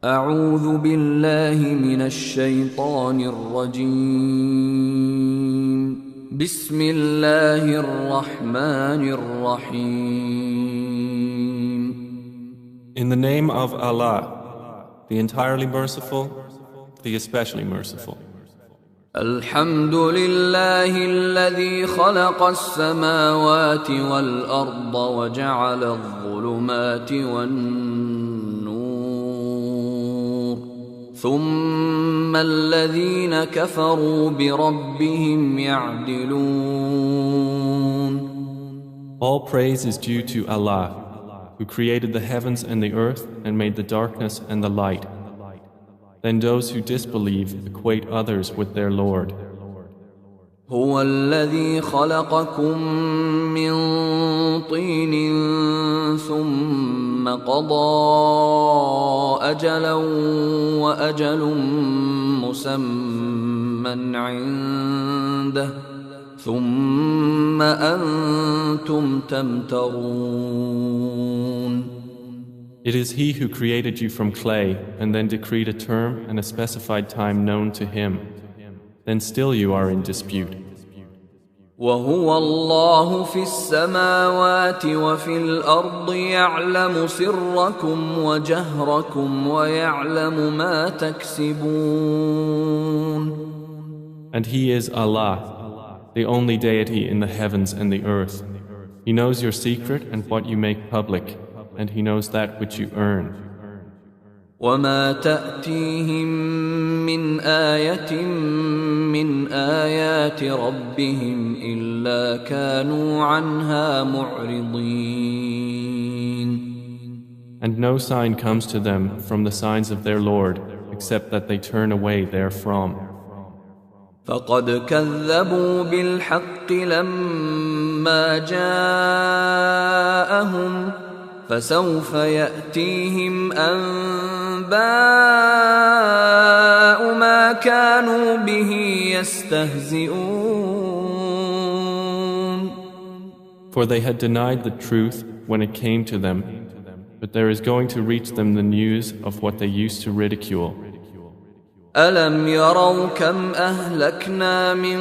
أعوذ بالله من الشيطان الرجيم. بسم الله الرحمن الرحيم. In the name of Allah, the entirely merciful, the especially merciful. الحمد لله الذي خلق السماوات والأرض وجعل الظلمات والنور ثم الذين كفروا بربهم يعدلون. All praise is due to Allah, who created the heavens and the earth and made the darkness and the light. Then those who disbelieve equate others with their Lord. هو الذي خلقكم من طين ثم قضى أجلا وأجل مسمى عنده ثم أنتم تمترون. It is He who created you from clay and then decreed a term and a specified time known to Him. Then still you are in dispute. وهو الله في السماوات وفي الأرض يعلم سركم وجهركم ويعلم ما تكسبون. And He is Allah, the only deity in the heavens and the earth. He knows your secret and what you make public, and He knows that which you earn. وما تأتيهم من آية من آيات ربهم إلا كانوا عنها معرضين. And no sign comes to them from the signs of their Lord except that they turn away therefrom. فقد كذبوا بالحق لما جاءهم فسوف يأتيهم أنباء ما كانوا به يستهزئون. For they had denied the truth when it came to them, but there is going to reach them the news of what they used to ridicule. ألم يروا كم أهلكنا من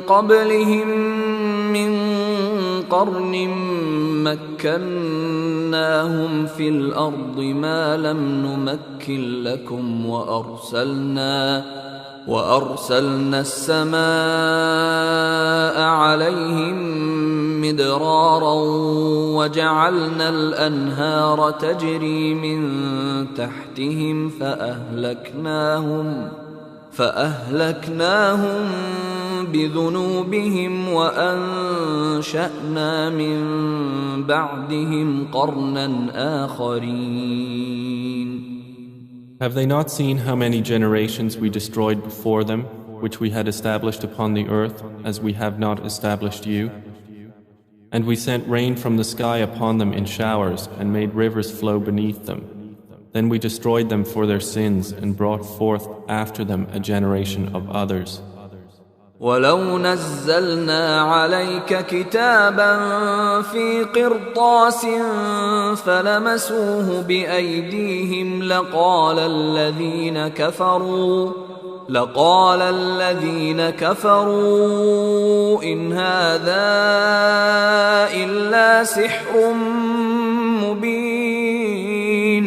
قبلهم من قرن مكناهم في الأرض ما لم نمكن لكم وأرسلنا السماء عليهم مدرارا وجعلنا الأنهار تجري من تحتهم فأهلكناهم بذنوبهم وأنشأنا من بعدهم قرنا آخرين. Have they not seen how many generations we destroyed before them, which we had established upon the earth, as we have not established you? And we sent rain from the sky upon them in showers, and made rivers flow beneath them. Then we destroyed them for their sins, and brought forth after them a generation of others. ولو نزلنا عليك كتابا في قرطاس فلمسوه بأيديهم لقال الذين كفروا إن هذا إلا سحر مبين.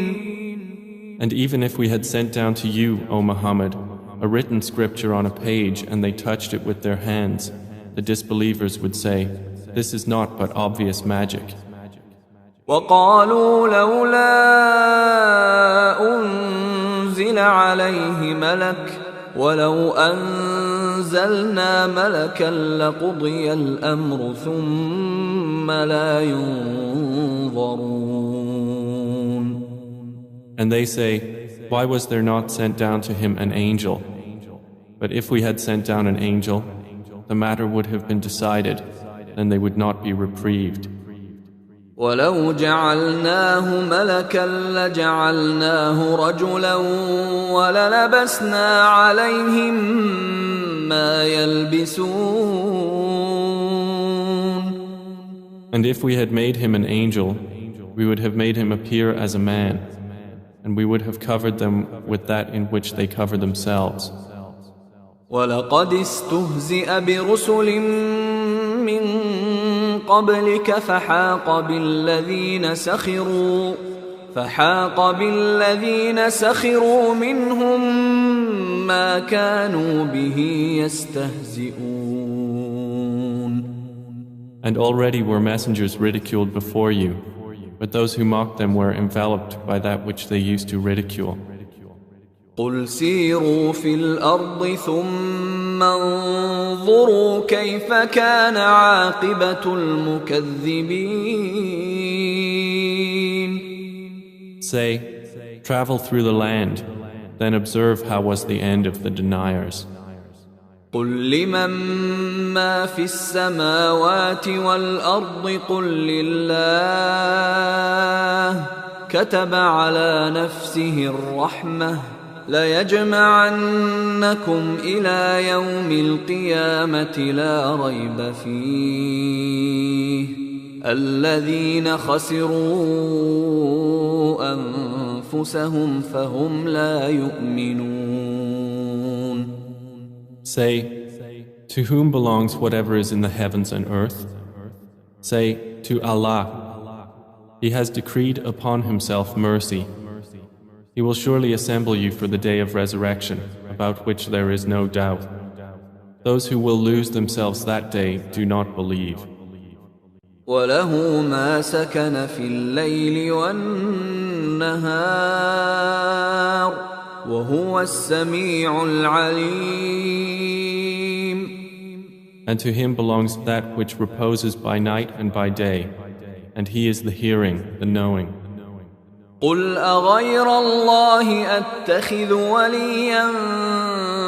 And even if we had sent down to you, O Muhammad, a written scripture on a page and they touched it with their hands, the disbelievers would say, this is not but obvious magic. وقالوا لولا أنزل عليه ملك ولو أنزلنا ملكا لقضي الأمر ثم لا ينظرون. And they say, why was there not sent down to him an angel? But if we had sent down an angel, the matter would have been decided, and they would not be reprieved. ولو جعلناه ملكا لجعلناه رجلا وللبسنا عليهم ما يلبسون. And if we had made him an angel, we would have made him appear as a man. and we would have covered them with that in which they cover themselves. وَلَقَدِ اسْتُهْزِئَ بِرُسُلٍ مِّن قَبْلِكَ فحاق بالذين سخروا منهم ما كانوا به يستهزئون. And already were messengers ridiculed before you, but those who mocked them were enveloped by that which they used to ridicule. قُلْ سِيرُوا فِي الْأَرْضِ ثُمَّ انظُرُوا كَيْفَ كَانَ عَاقِبَةُ الْمُكَذِّبِينَ. Say, travel through the land, then observe how was the end of the deniers. قُلْ لِمَن مَّا فِي السَّمَاوَاتِ وَالْأَرْضِ قُل لِّلَّهِ كَتَبَ عَلَى نَفْسِهِ الرَّحْمَةَ لَيَجْمَعَنَّكُمْ إِلَى يَوْمِ الْقِيَامَةِ لا ريب فيه الَّذِينَ خَسِرُوا أَنفُسَهُمْ فَهُمْ لَا يُؤْمِنُونَ. Say, to whom belongs whatever is in the heavens and earth? Say, to Allah. He has decreed upon himself mercy. He will surely assemble you for the day of resurrection, about which there is no doubt. Those who will lose themselves that day do not believe. وَلَهُ مَا سَكَنَ فِي اللَّيْلِ وَالنَّهَارِ وَهُوَ السَّمِيعُ الْعَلِيمُ. And to him belongs that which reposes by night and by day, and he is the hearing, the knowing. قُلْ أَغَيْرَ اللَّهِ أَتَّخِذُ وَلِيًّا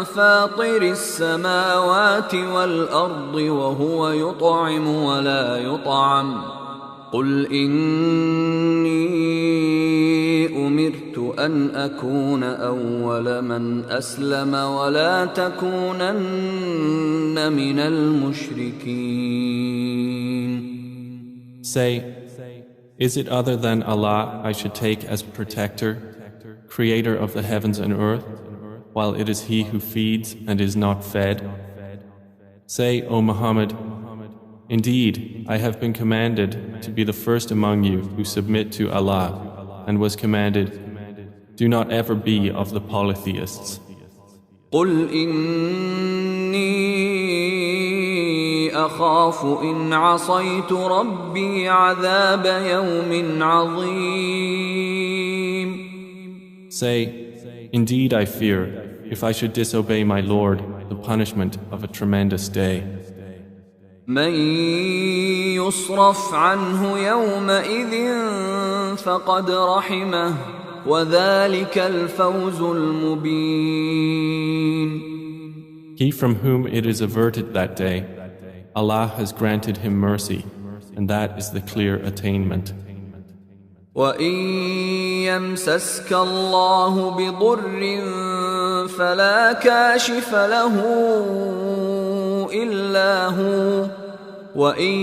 فَاطِرِ السَّمَاوَاتِ وَالْأَرْضِ وَهُوَ يُطْعِمُ وَلَا يُطْعَمُ قُلْ إِنِّي أُمِرْتُ أَنْ أَكُونَ أَوَّلَ مَنْ أَسْلَمَ وَلَا تَكُونَنَّ مِنَ الْمُشْرِكِينَ. Say, is it other than Allah I should take as protector, creator of the heavens and earth, while it is He who feeds and is not fed? Say, O Muhammad, indeed, I have been commanded to be the first among you who submit to Allah, and was commanded, do not ever be of the polytheists. قُلْ إِنِّي أَخَافُ إِنْ عَصَيْتُ رَبِّي عَذَابَ يَوْمٍ عَظِيمٍ. Say, indeed I fear, if I should disobey my Lord, the punishment of a tremendous day. مَنْ يُصْرَفْ عَنْهُ يَوْمَئِذٍ فَقَدْ رَحِمَهُ وَذَلِكَ الْفَوْزُ الْمُبِينُ. He from whom it is averted that day, Allah has granted him mercy, and that is the clear attainment. وَإِن يَمْسَسْكَ اللَّهُ بِضُرٍّ فَلَا كَاشِفَ لَهُ إِلَّا هُوَ وَإِن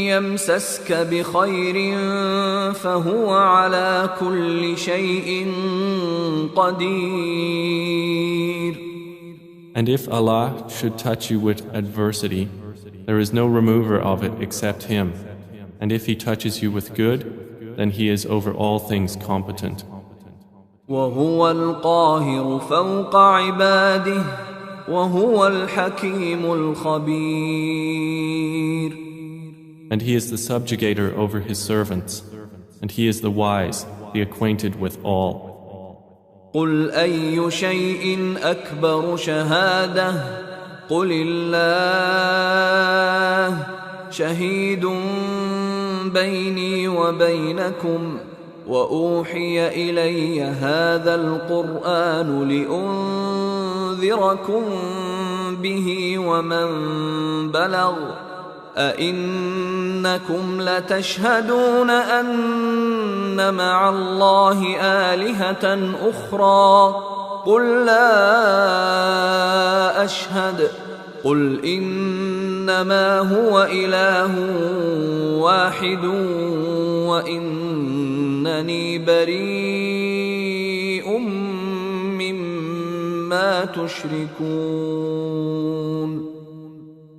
يَمْسَسْكَ بِخَيْرٍ فَهُوَ عَلَى كُلِّ شَيْءٍ قَدِيرٌ. And if Allah should touch you with adversity, there is no remover of it except Him. And if He touches you with good, then He is over all things competent. وَهُوَ الْقَاهِرُ فَوْقَ عِبَادِهِ وَهُوَ الْحَكِيمُ الْخَبِيرُ. And He is the subjugator over His servants, and He is the wise, the acquainted with all. قُلْ أَيُّ شَيْءٍ أَكْبَرُ شَهَادَةً قُلِ اللَّهُ شَهِيدٌ بَيْنِي وَبَيْنَكُمْ وَأُوحِيَ إِلَيَّ هَذَا الْقُرْآنُ لِأُنذِرَكُم بِهِ وَمَن بَلَغَ أَئِنَّكُمْ لَتَشْهَدُونَ أَنَّ مَعَ اللَّهِ آلِهَةً أُخْرَى قُل لَّا أَشْهَدُ قُلْ إِنَّمَا هُوَ إِلَٰهٌ وَاحِدٌ وَإِنَّنِي بَرِيءٌ ما تشركون.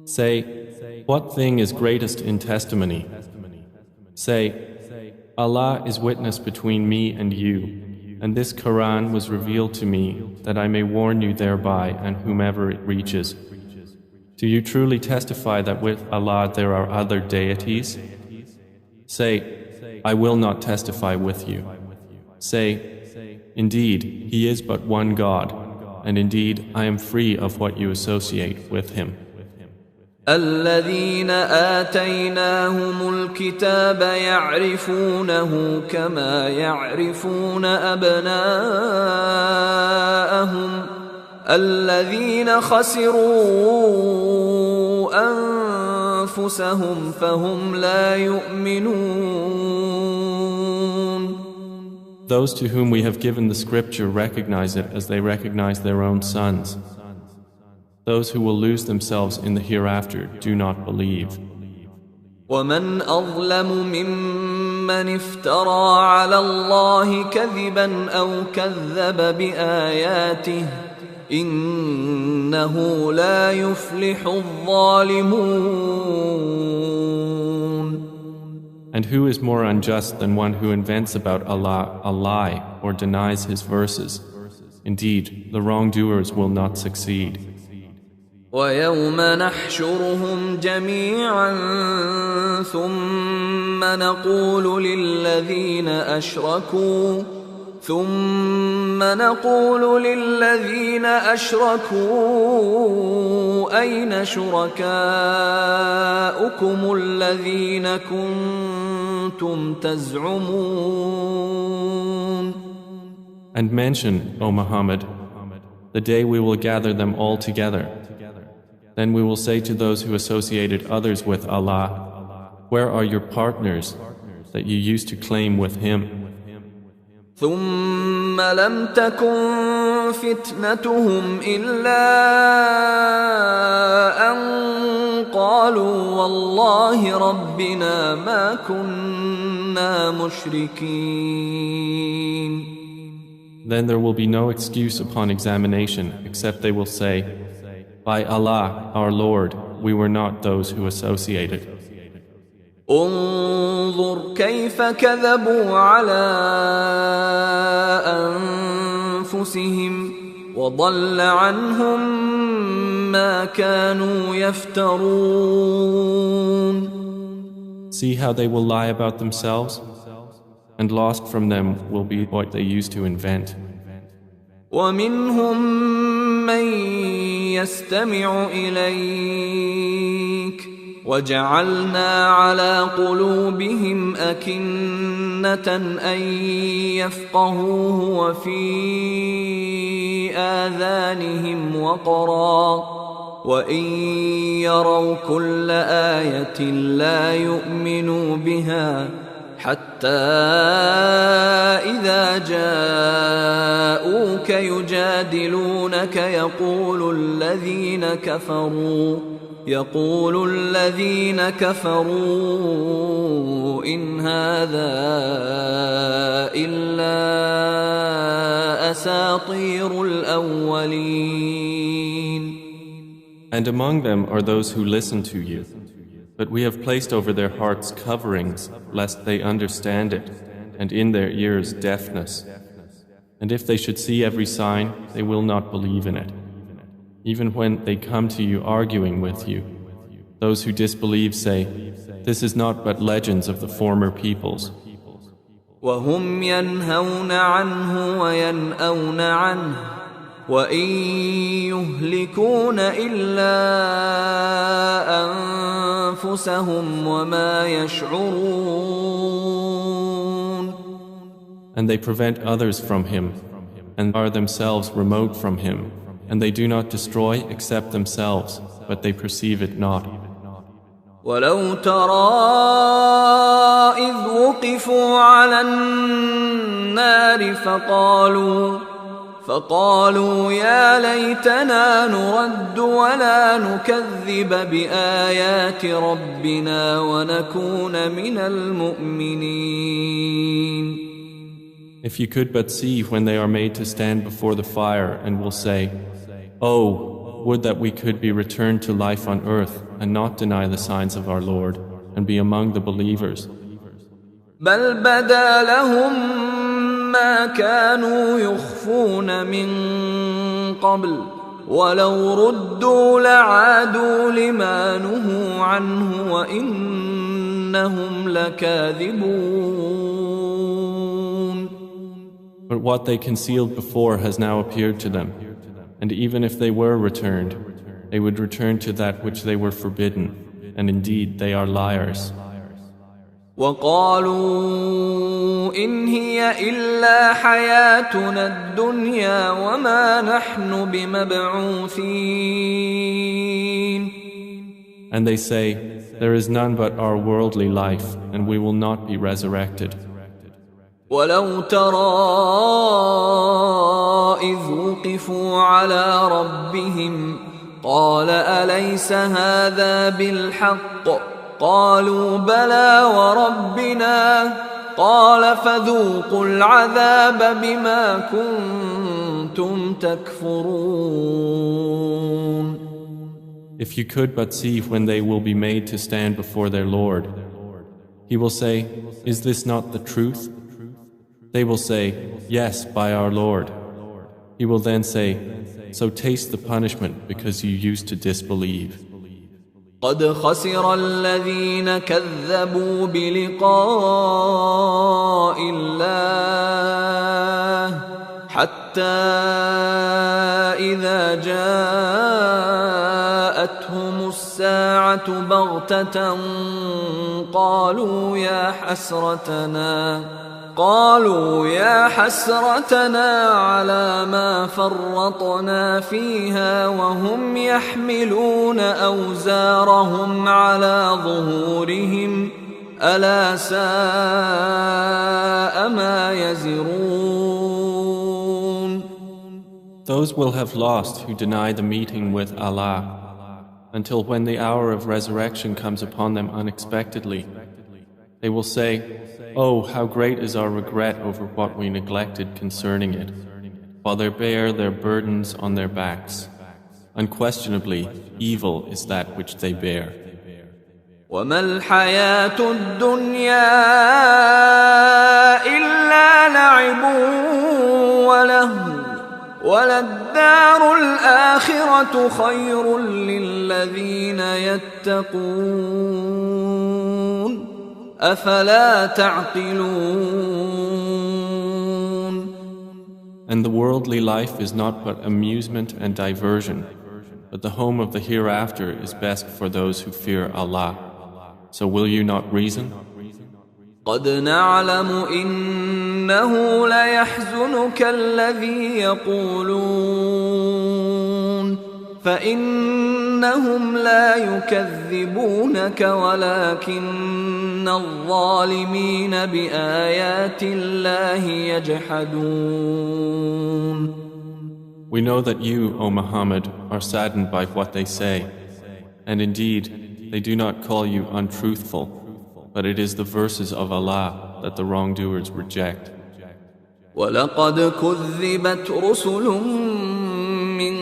Say, what thing is greatest in testimony? Say, Allah is witness between me and you, and this Quran was revealed to me that I may warn you thereby and whomever it reaches. Do you truly testify that with Allah there are other deities? Say, I will not testify with you. Say, indeed, He is but one God, and indeed I am free of what you associate with Him. الذين آتيناهم الكتاب يعرفونه كما يعرفون أبناءهم الذين خسروا أنفسهم فهم لا يؤمنون. Those to whom we have given the scripture recognize it as they recognize their own sons. Those who will lose themselves in the hereafter do not believe. ومن أظلم ممن افترى على الله كذبا أو كذب بآياته إنه لا يفلح الظالمون. And who is more unjust than one who invents about Allah a lie or denies His verses? Indeed, the wrongdoers will not succeed. ويوم نحشرهم جميعا ثم نقول للذين أشركوا أين شركاؤكم الذين كنتم تزعمون. And mention, O Muhammad, the day we will gather them all together. Then we will say to those who associated others with Allah, where are your partners that you used to claim with Him? ثم لم تكن فتنتهم إلا أن قالوا والله ربنا ما كنا مشركين. Then there will be no excuse upon examination except they will say, by Allah, our Lord, we were not those who associated. انظر كيف كذبوا على أنفسهم وضل عنهم ما كانوا يفترون. See how they will lie about themselves, and lost from them will be what they used to invent. ومنهم من يستمع إليك وجعلنا على قلوبهم أكنة أن يفقهوه وفي آذانهم وقرا وإن يروا كل آية لا يؤمنوا بها حتى إذا جاءوك يجادلونك يقول الذين كفروا إن هذا إلا أساطير الأولين. And among them are those who listen to you. But we have placed over their hearts coverings, lest they understand it, and in their ears deafness. And if they should see every sign, they will not believe in it. Even when they come to you arguing with you, those who disbelieve say, this is not but legends of the former peoples. وهم ينهون عنه وينأون عنه وإن يهلكون إلا أنفسهم وما يشعرون. And they prevent others from him and are themselves remote from him, and they do not destroy except themselves, but they perceive it not. ولو ترى إذ وقفوا على النار فقالوا يا ليتنا نرد ولا نكذب بآيات ربنا ونكون من المؤمنين. If you could but see when they are made to stand before the fire and will say, Oh, would that we could be returned to life on earth and not deny the signs of our Lord and be among the believers. بل بدا لهم ما كانوا يخفون من قبل ولو ردوا لعادوا لما نهوا عنه وإنهم لكاذبون. But what they concealed before has now appeared to them, and even if they were returned, they would return to that which they were forbidden, and indeed they are liars. وقالوا إن هي إلا حياتنا الدنيا وما نحن بمبعوثين. And they say, There is none but our worldly life, and we will not be resurrected. ولو ترى إذ وقفوا على ربهم قال أليس هذا بالحق قالوا بلى وربنا قال فذوقوا العذاب بما كنتم تكفرون. If you could but see when they will be made to stand before their Lord, He will say, Is this not the truth? They will say, Yes, by our Lord. He will then say, So taste the punishment because you used to disbelieve. قد خسر الذين كذبوا بلقاء الله حتى إذا جاءتهم الساعة بغتة قالوا يا حسرتنا على ما فرطنا فيها وهم يحملون أوزارهم على ظهورهم ألا ساء ما يزرون. Those will have lost who deny the meeting with Allah, until when the hour of resurrection comes upon them unexpectedly, they will say, Oh, how great is our regret over what we neglected concerning it, while they bear their burdens on their backs. Unquestionably, evil is that which they bear. وما الحياة الدنيا إلا لعب ولهو وللدار الآخرة خير للذين يتقون أفلا تعقلون. And the worldly life is not but amusement and diversion, but the home of the hereafter is best for those who fear Allah. So will you not reason? قد نعلم إنه ليحزنك الذي يقولون فإنهم لا يكذبونك ولكن الظالمين بآيات الله يجحدون. We know that you, O Muhammad, are saddened by what they say, and indeed they do not call you untruthful, but it is the verses of Allah that the wrongdoers reject. وَلَقَدْ كُذِّبَتْ رُسُلٌ مِّن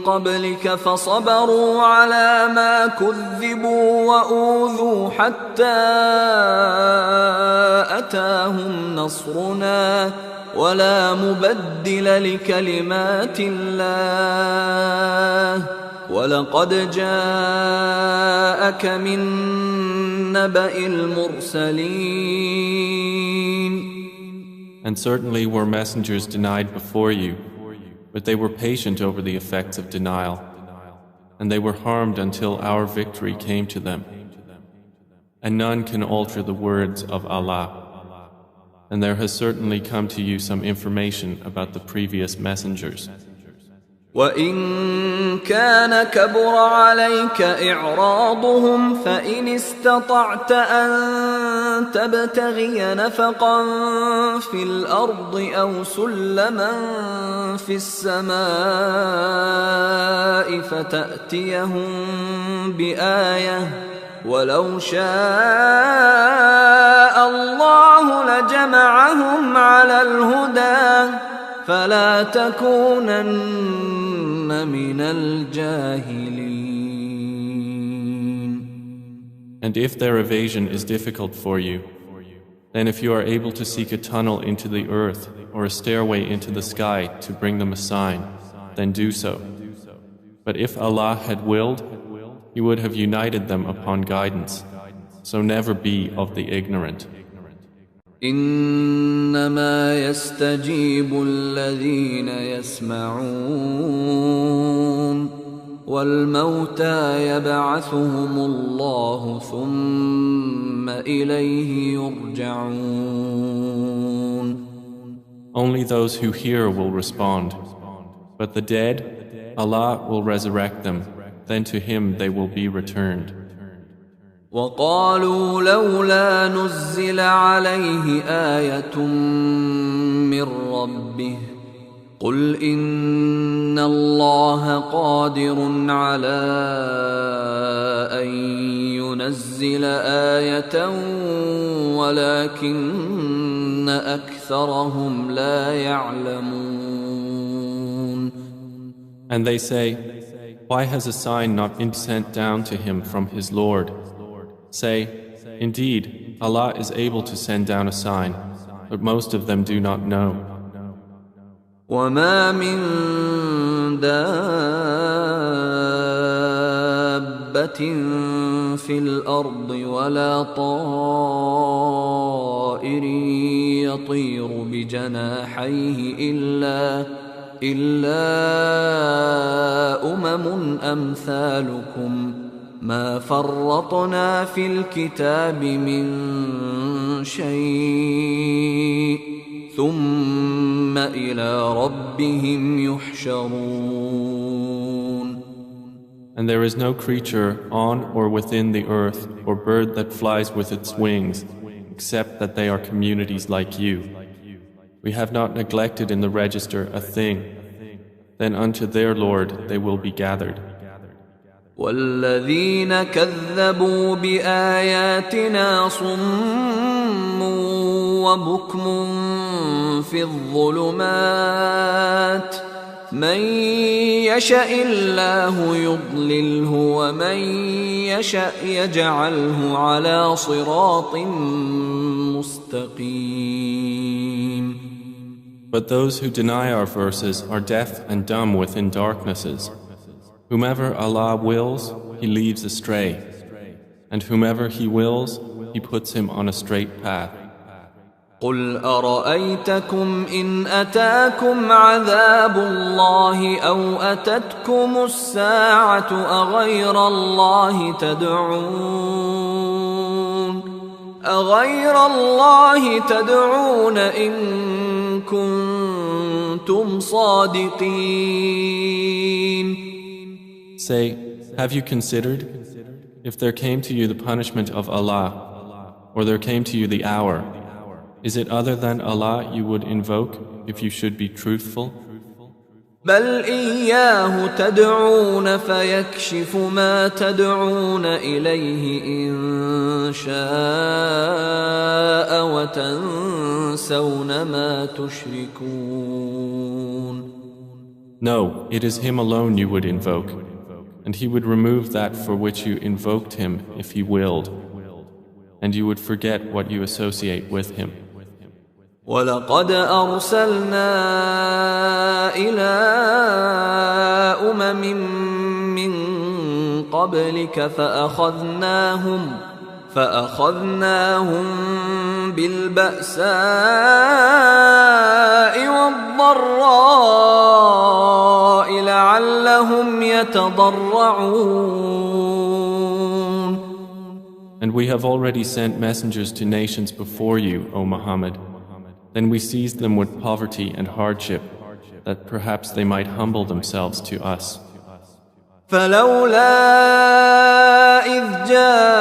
قَبْلِكَ فَصَبَرُوا عَلَى مَا كُذِّبُوا وَأُوذُوا حَتَّى أَتَاهُمْ نَصْرُنَا وَلَا مُبَدِّلَ لِكَلِمَاتِ اللَّهِ وَلَقَدْ جَاءَكَ مِن نَّبَإِ الْمُرْسَلِينَ. And certainly were messengers denied before you, but they were patient over the effects of denial, and they were harmed until our victory came to them. And none can alter the words of Allah. And there has certainly come to you some information about the previous messengers. وَإِن كَانَ كَبُرَ عَلَيْكَ إِعْرَاضُهُمْ فَإِنِ اسْتَطَعْتَ أَن تَبْتَغِيَ نَفَقًا فِي الْأَرْضِ أَوْ سُلَّمًا فِي السَّمَاءِ فَتَأْتِيَهُم بِآيَةٍ ولو شاء الله لجمعهم على الهدى فلا تكونن من الجاهلين. And if their evasion is difficult for you, then if you are able to seek a tunnel into the earth or a stairway into the sky to bring them a sign, then do so. But if Allah had willed, He would have united them upon guidance. So never be of the ignorant. إنما يستجيب الذين يسمعون والموتى يبعثهم الله ثم إليه يرجعون. Only those who hear will respond, but the dead, Allah will resurrect them, then to Him they will be returned. وقالوا لولا نزل عليه آية من ربه قل إن الله قادر على أن ينزل آية ولكن أكثرهم لا يعلمون. And they say, why has a sign not been sent down to him from his Lord? Say, indeed, Allah is able to send down a sign, but most of them do not know. وما من دابة في الأرض ولا طائر يطير بجناحيه إلا أمم أمثالكم ما فرطنا في الكتاب من شيء ثم إلى ربهم يحشرون. And there is no creature on or within the earth or bird that flies with its wings, except that they are communities like you. We have not neglected in the register a thing. Then unto their Lord they will be gathered. والذين كذبوا بآياتنا صم وبكم في الظلمات من يشاء الله يضلله ومن يشاء يجعله على صراط مستقيم. But those who deny our verses are deaf and dumb within darknesses. Whomever Allah wills, He leaves astray, and whomever He wills, He puts him on a straight path. قل أرأيتكم إن أتاكم عذاب الله أو أتتكم الساعة أغير الله تدعون إن كنتم صادقين. Say, have you considered, if there came to you the punishment of Allah, or there came to you the hour, is it other than Allah you would invoke if you should be truthful? بل إياه تدعون فيكشف ما تدعون إليه إن شاء وتنسون ما تشركون. No, it is Him alone you would invoke, and He would remove that for which you invoked Him if He willed, and you would forget what you associate with Him. وَلَقَدْ أَرْسَلْنَا إِلَىٰ أُمَمٍ مِّن قَبْلِكَ فَأَخَذْنَاهُم بِالْبَأْسَاءِ وَالضَّرَّاءِ لَعَلَّهُمْ يَتَضَرَّعُونَ. And we have already sent messengers to nations before you, O Muhammad. Then we seized them with poverty and hardship, that perhaps they might humble themselves to us. فلولا إذ جاءهم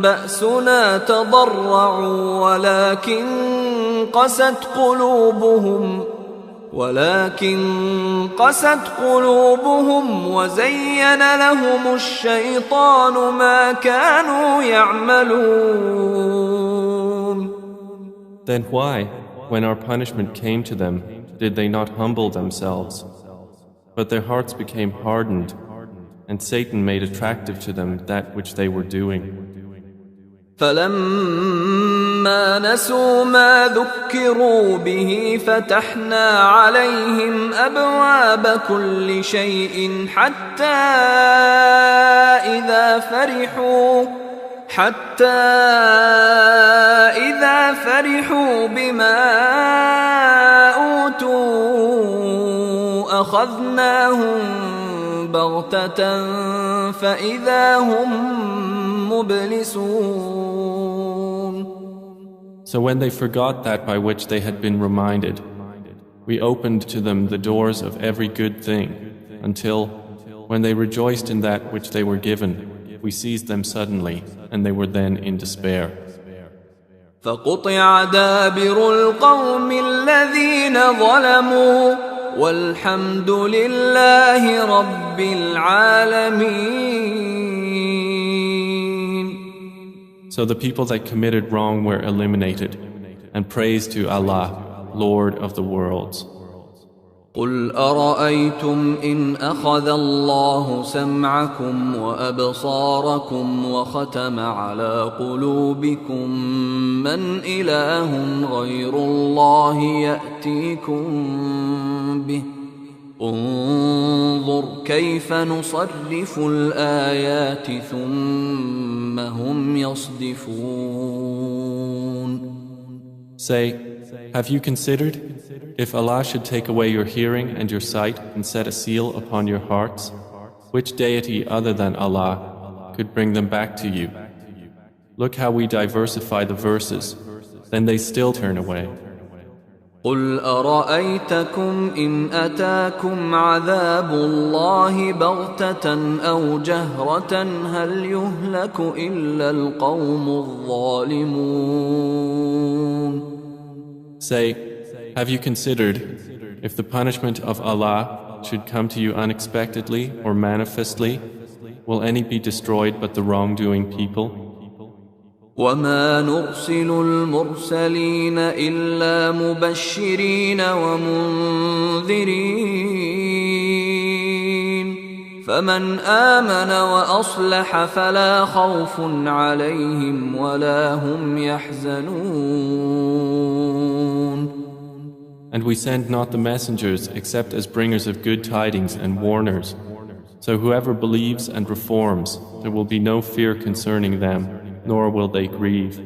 بأسنا تضرعوا ولكن قست قلوبهم وزين لهم الشيطان ما كانوا يعملون. Then why, when our punishment came to them, did they not humble themselves? But their hearts became hardened, and Satan made attractive to them that which they were doing. فلما نسوا ما ذكروا به فتحنا عليهم أبواب كل شيء حتى إذا فرحوا بما أوتوا أخذناهم بغتة فإذا هم مبلسون. So when they forgot that by which they had been reminded, we opened to them the doors of every good thing, until, when they rejoiced in that which they were given, we seized them suddenly, and they were then in despair. فقطع دابر القوم الذين ظلموا والحمد لله رب العالمين. So the people that committed wrong were eliminated, and praise to Allah, Lord of the worlds. قل أرأيتم إن أخذ الله سمعكم وأبصاركم وختم على قلوبكم من إله غير الله يأتيكم به انظر كيف نصرف الآيات ثم هم يصدفون. Say, have you considered, if Allah should take away your hearing and your sight and set a seal upon your hearts, which deity other than Allah could bring them back to you? Look how we diversify the verses, then they still turn away. قل أرأيتكم إن أتاكم عذاب الله بغتة أو جهرة هل يهلك إلا القوم الظالمون. Say, have you considered, if the punishment of Allah should come to you unexpectedly or manifestly, will any be destroyed but the wrongdoing people? وما نرسل المرسلين إلا مبشرين ومنذرين فمن آمن وأصلح فلا خوف عليهم ولا هم يحزنون. And we send not the messengers except as bringers of good tidings and warners. So whoever believes and reforms, there will be no fear concerning them, nor will they grieve.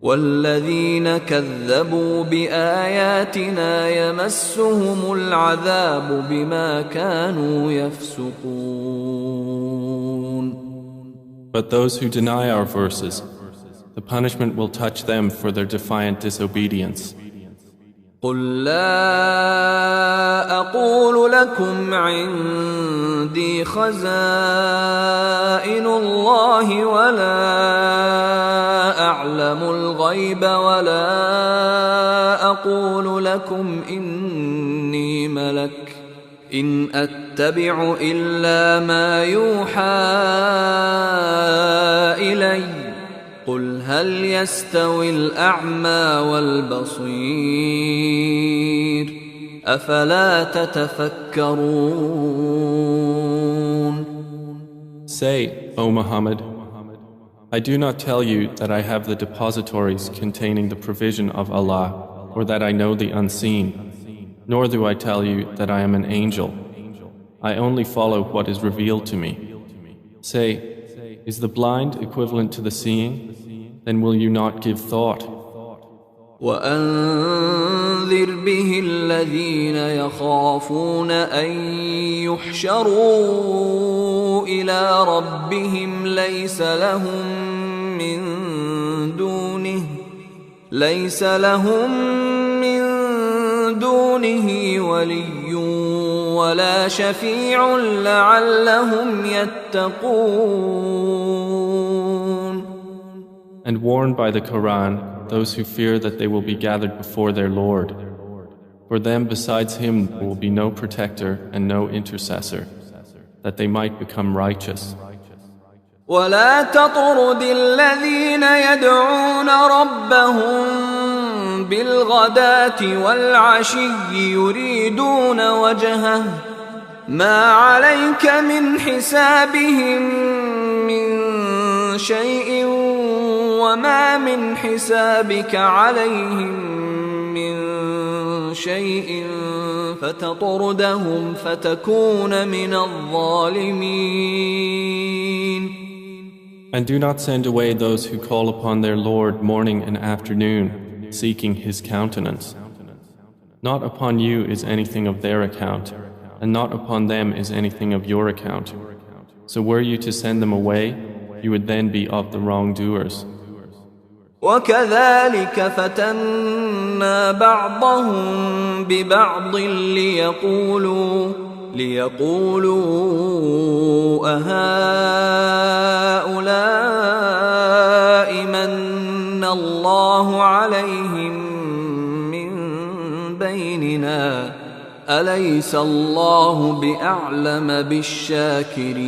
والذين كذبوا بآياتنا يمسهم العذاب بما كانوا يفسقون. But those who deny our verses, the punishment will touch them for their defiant disobedience. قل لا أقول لكم عندي خزائن الله ولا أعلم الغيب ولا أقول لكم إني ملك إن أتبع إلا ما يوحى إلي قل هل يستوي الأعمى والبصير أفلا تتفكرون. Say, O Muhammad, I do not tell you that I have the depositories containing the provision of Allah or that I know the unseen, nor do I tell you that I am an angel. I only follow what is revealed to me. Say, is the blind equivalent to the seeing? Then will you not give thought? وأنذر به الذين يخافون أن يحشروا إلى ربهم ليس لهم من دونه ولي ولا شفيع لعلهم يتقون. And warn by the Quran those who fear that they will be gathered before their Lord. For them besides him there will be no protector and no intercessor, that they might become righteous. ولا تطرد الذين يدعون ربهم بالغداة والعشي يريدون وجهه ما عليك من حسابهم من شيء وما من حسابك عليهم من شيء فتطردهم فتكون من الظالمين. And do not send away those who call upon their Lord morning and afternoon, seeking His countenance. Not upon you is anything of their account, and not upon them is anything of your account. So were you to send them away, you would then be of the wrongdoers. وكذلك فتنا بعضهم ببعض ليقولوا أهؤلاء من الله عليهم من بيننا أليس الله بأعلم بالشاكرين.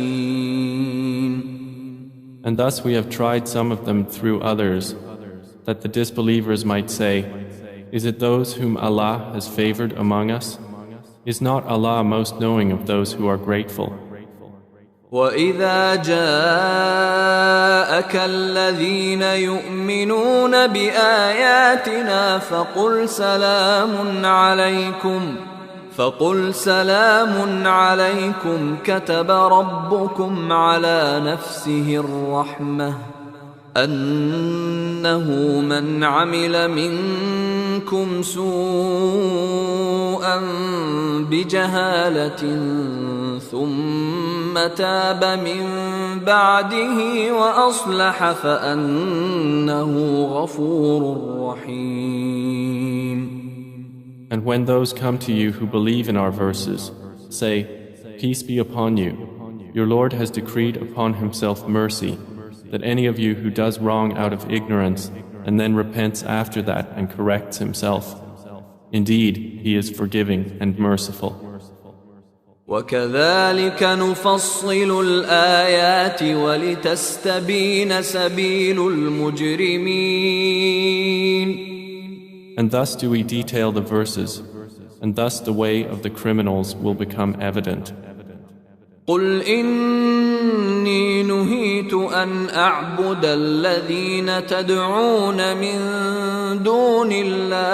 And thus we have tried some of them through others, that the disbelievers might say, is it those whom Allah has favored among us? Is not Allah most knowing of those who are grateful? وَإِذَا جَاءَكَ الَّذِينَ يُؤْمِنُونَ بِآيَاتِنَا فقل سلام عليكم كتب ربكم على نفسه الرحمة أنه من عمل منكم سوءا بجهالة ثم تاب من بعده وأصلح فأنه غفور رحيم. And when those come to you who believe in our verses, say, Peace be upon you. Your Lord has decreed upon Himself mercy, that any of you who does wrong out of ignorance and then repents after that and corrects himself, indeed, He is forgiving and merciful. وَكَذَلِكَ نُفَصِّلُ الْآيَاتِ وَلِتَسْتَبِينَ سَبِيلُ الْمُجْرِمِينَ. And thus do we detail the verses, and thus the way of the criminals will become evident. قُلْ إِنِّي نُهِيتُ أَنْ أَعْبُدَ الَّذِينَ تَدْعُونَ مِن دُونِ اللَّهِ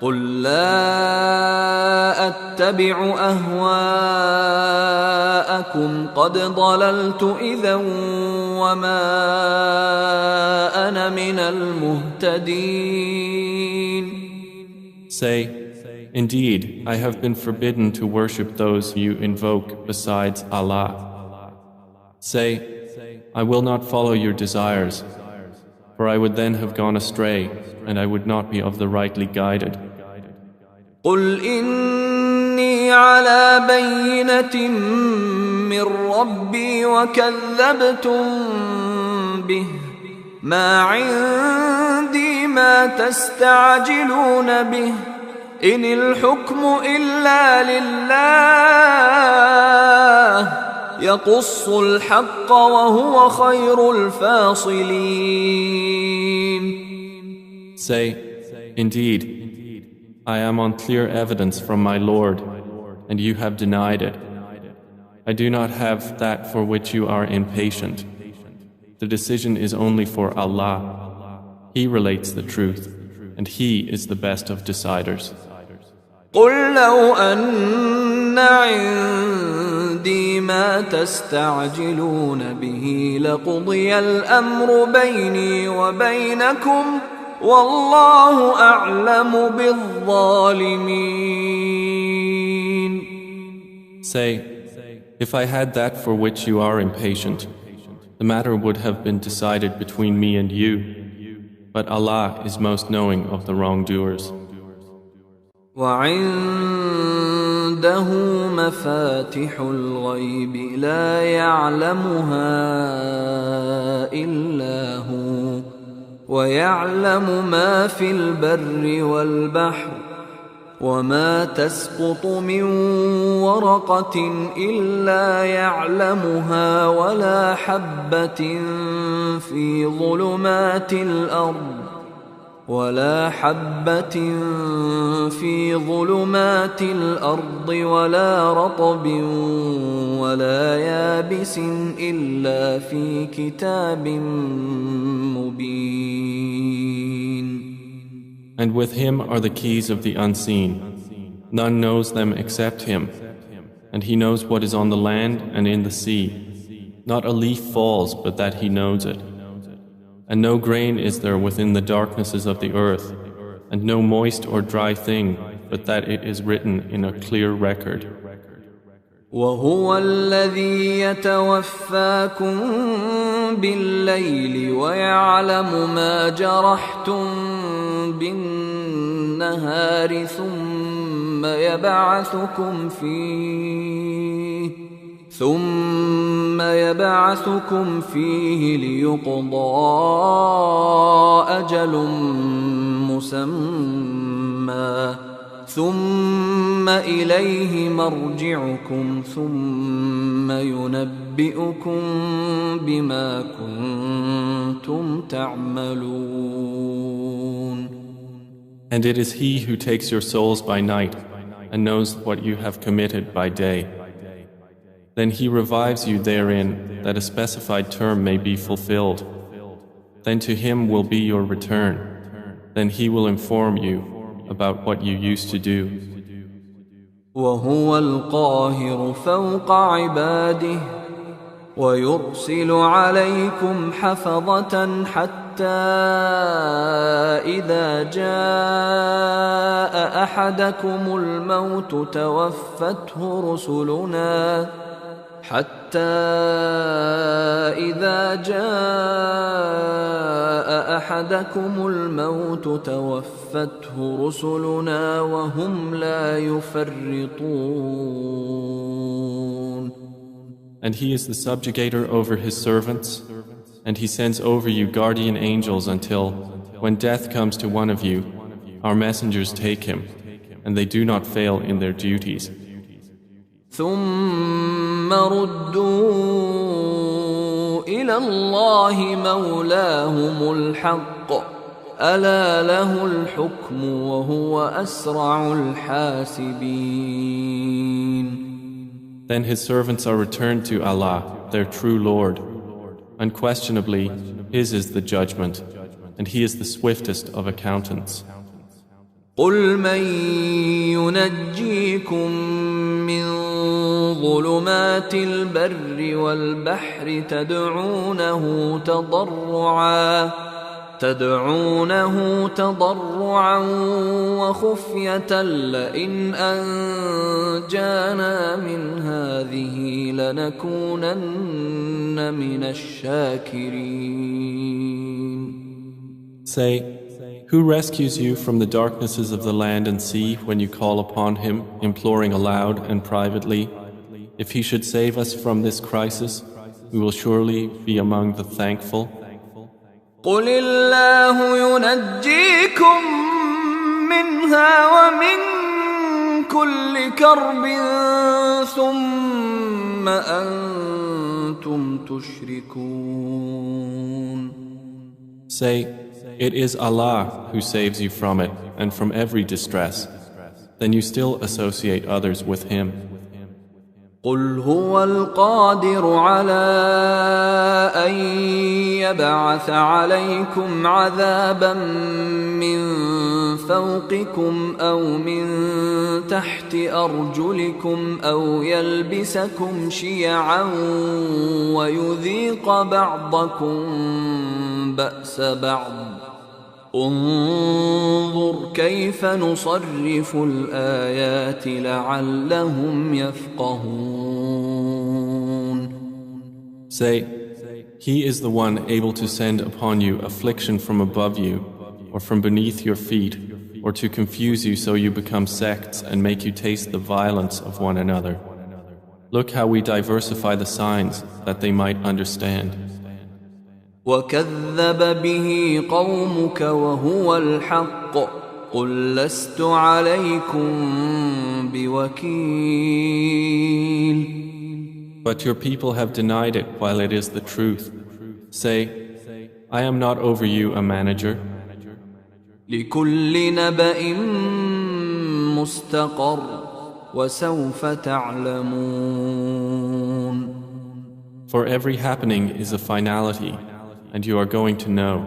قُلْ لَا أَتَّبِعُ أَهْوَاءَكُمْ قَدْ ضَلَلْتُ إِذًا وَمَا أَنَا مِنَ الْمُهْتَدِينَ. Say, indeed, I have been forbidden to worship those you invoke besides Allah. Say, I will not follow your desires, for I would then have gone astray, and I would not be of the rightly guided. قُلْ إِنِّي عَلَى بَيِّنَةٍ مِّن رَّبِّي وَكَذَّبْتُم بِهِ مَا عِندِي مَا تَسْتَعْجِلُونَ بِهِ إِنِ الْحُكْمُ إِلَّا لِلَّهِ يَقُصُّ الْحَقَّ وَهُوَ خَيْرُ الْفَاصِلِينَ. Say, indeed, I am on clear evidence from my Lord, and you have denied it. I do not have that for which you are impatient. The decision is only for Allah. He relates the truth, and He is the best of deciders. قُلْ لَوْ أَنَّ عِندِي مَا تَسْتَعْجِلُونَ بِهِ لَقُضِيَ الْأَمْرُ بَيْنِي وَبَيْنَكُمْ وَاللَّهُ أَعْلَمُ بِالظَّالِمِينَ. Say, if I had that for which you are impatient, the matter would have been decided between me and you, but Allah is most knowing of the wrongdoers. وعنده مفاتح الغيب لا يعلمها إلا هو ويعلم ما في البر والبحر وما تسقط من ورقة إلا يعلمها ولا حبة في ظلمات الأرض ولا رطب ولا يابس إلا في كتاب مبين. And with him are the keys of the unseen. None knows them except him. And he knows what is on the land and in the sea. Not a leaf falls but that he knows it. And no grain is there within the darknesses of the earth, and no moist or dry thing but that it is written in a clear record. وهو الذي يتوفاكم بالليل ويعلم ما جرحتم بالنهار ثم يبعثكم فيه ليقضى أجل مسمى ثم إليه مرجعكم ثم ينبئكم بما كنتم تعملون. And it is he who takes your souls by night and knows what you have committed by day. Then he revives you therein that a specified term may be fulfilled. Then to him will be your return. Then he will inform you about what you used to do. وهو القاهر فوق عباده ويرسل عليكم حفظة حتى إذا جاء أحدكم الموت توفته رسلنا وهم لا يفرطون. And he is the subjugator over his servants, and he sends over you guardian angels until, when death comes to one of you, our messengers take him, and they do not fail in their duties. ثم ردوا إلى الله مولاهم الحق ألا له الحكم وهو أسرع الحاسبين. Then his servants are returned to Allah, their true Lord. Unquestionably, his is the judgment, and he is the swiftest of accountants. قل من ينجيكم من ظلمات البر والبحر تدعونه تضرعا وخفية لئن أنجانا من هذه لنكونن من الشاكرين. Say, who rescues you from the darknesses of the land and sea when you call upon him, imploring aloud and privately? If he should save us from this crisis, we will surely be among the thankful. قل الله ينجيكم منها ومن كل كرب ثم أنتم تشركون. Say, it is Allah who saves you from it and from every distress. Then you still associate others with him. قل هو القادر على أن يبعث عليكم عذابا من فوقكم أو من تحت أرجلكم أو يلبسكم شيعا ويذيق بعضكم بأس بعض. انظر كيف نصرف الآيات لعلهم يفقهون. Say, he is the one able to send upon you affliction from above you or from beneath your feet, or to confuse you so you become sects and make you taste the violence of one another. Look how we diversify the signs that they might understand. وكذب به قومك وهو الحق قل لست عليكم بوكيل. But your people have denied it while it is the truth. Say, I am not over you a manager. لكل نبأ مستقر وسوف تعلمون. For every happening is a finality, and you are going to know.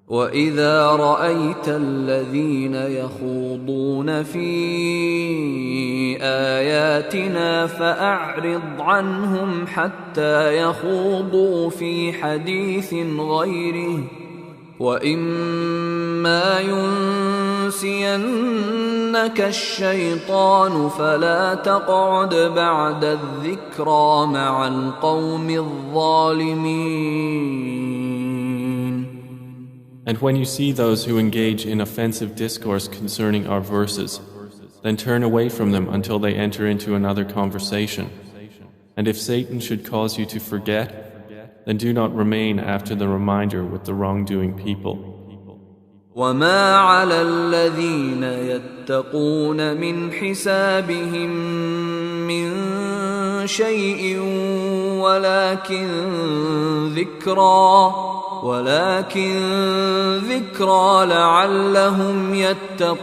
وإذا رأيت الذين يخوضون في آياتنا فأعرض عنهم حتى يخوضوا في حديث غيره وإما ينسينك الشيطان فلا تقعد بعد الذكرى مع القوم الظالمين. And when you see those who engage in offensive discourse concerning our verses, then turn away from them until they enter into another conversation. And if Satan should cause you to forget, then do not remain after the reminder with the wrongdoing people. وما على الذين يتقون من حسابهم من شيء ولكن ذكرى لعلهم يتقون.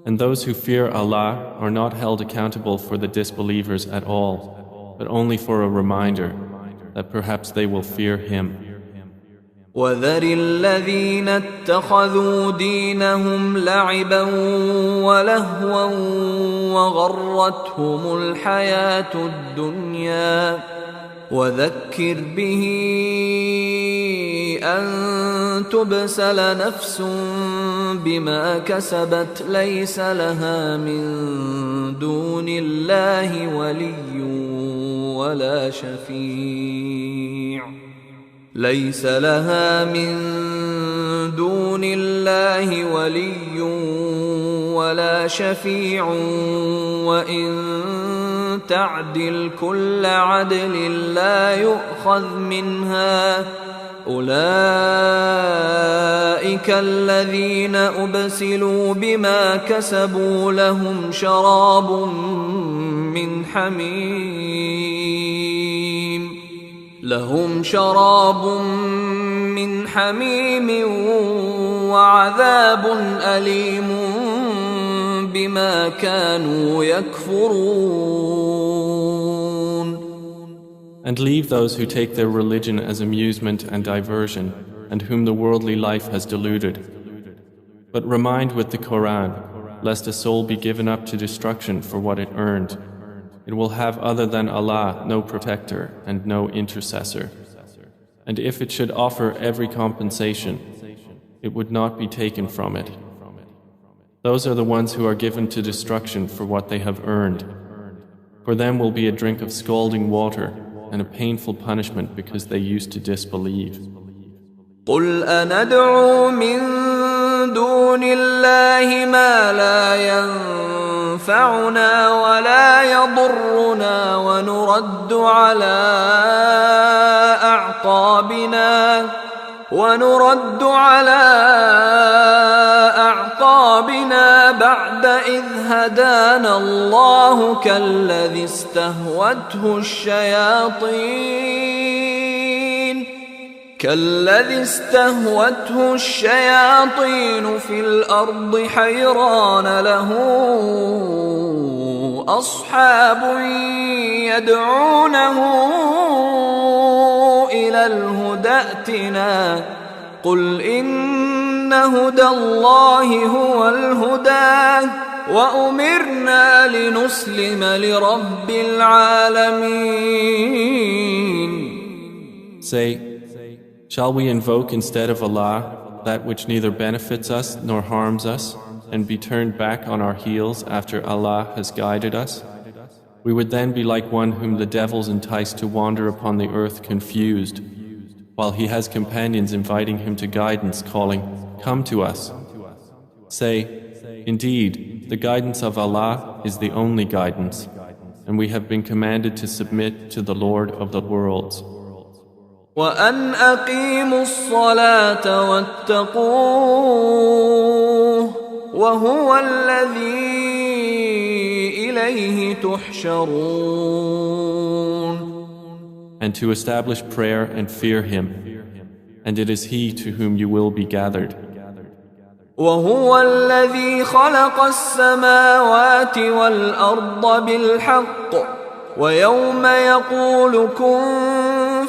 And those who fear Allah are not held accountable for the disbelievers at all, but only for a reminder that perhaps they will fear Him. وذر الذين اتخذوا دينهم لعبا ولهوا وغرتهم الحياة الدنيا وذكر به أن تبسل نفس بما كسبت ليس لها من دون الله ولي ولا شفيع وإن تعدل كل عدل لا يؤخذ منها أولئك الذين أبسلوا بما كسبوا لهم شراب من حميم وعذاب أليم بما كانوا يكفرون. And leave those who take their religion as amusement and diversion, and whom the worldly life has deluded. But remind with the Quran, lest a soul be given up to destruction for what it earned. It will have other than Allah no protector and no intercessor. And if it should offer every compensation, it would not be taken from it. Those are the ones who are given to destruction for what they have earned. For them will be a drink of scalding water and a painful punishment because they used to disbelieve. قل أندعو من دون الله ما لا ينفعنا ولا يضرنا ونرد على أعقابنا بعد إذ هدانا الله كالذي استهوته الشياطين في الأرض حيران له أصحاب يدعونه إلى الهدى ائتنا قل إن هدى الله هو الهدى وأمرنا لنسلم لرب العالمين. Say, shall we invoke instead of Allah that which neither benefits us nor harms us, and be turned back on our heels after Allah has guided us? We would then be like one whom the devils entice to wander upon the earth confused, while he has companions inviting him to guidance, calling, "Come to us." Say, indeed, the guidance of Allah is the only guidance, and we have been commanded to submit to the Lord of the worlds. وأن أقيموا الصلاة واتقوه وهو الذي إليه تحشرون. And to establish prayer and fear Him, and it is He to whom you will be gathered. وهو الذي خلق السماوات والأرض بالحق ويوم يقول كن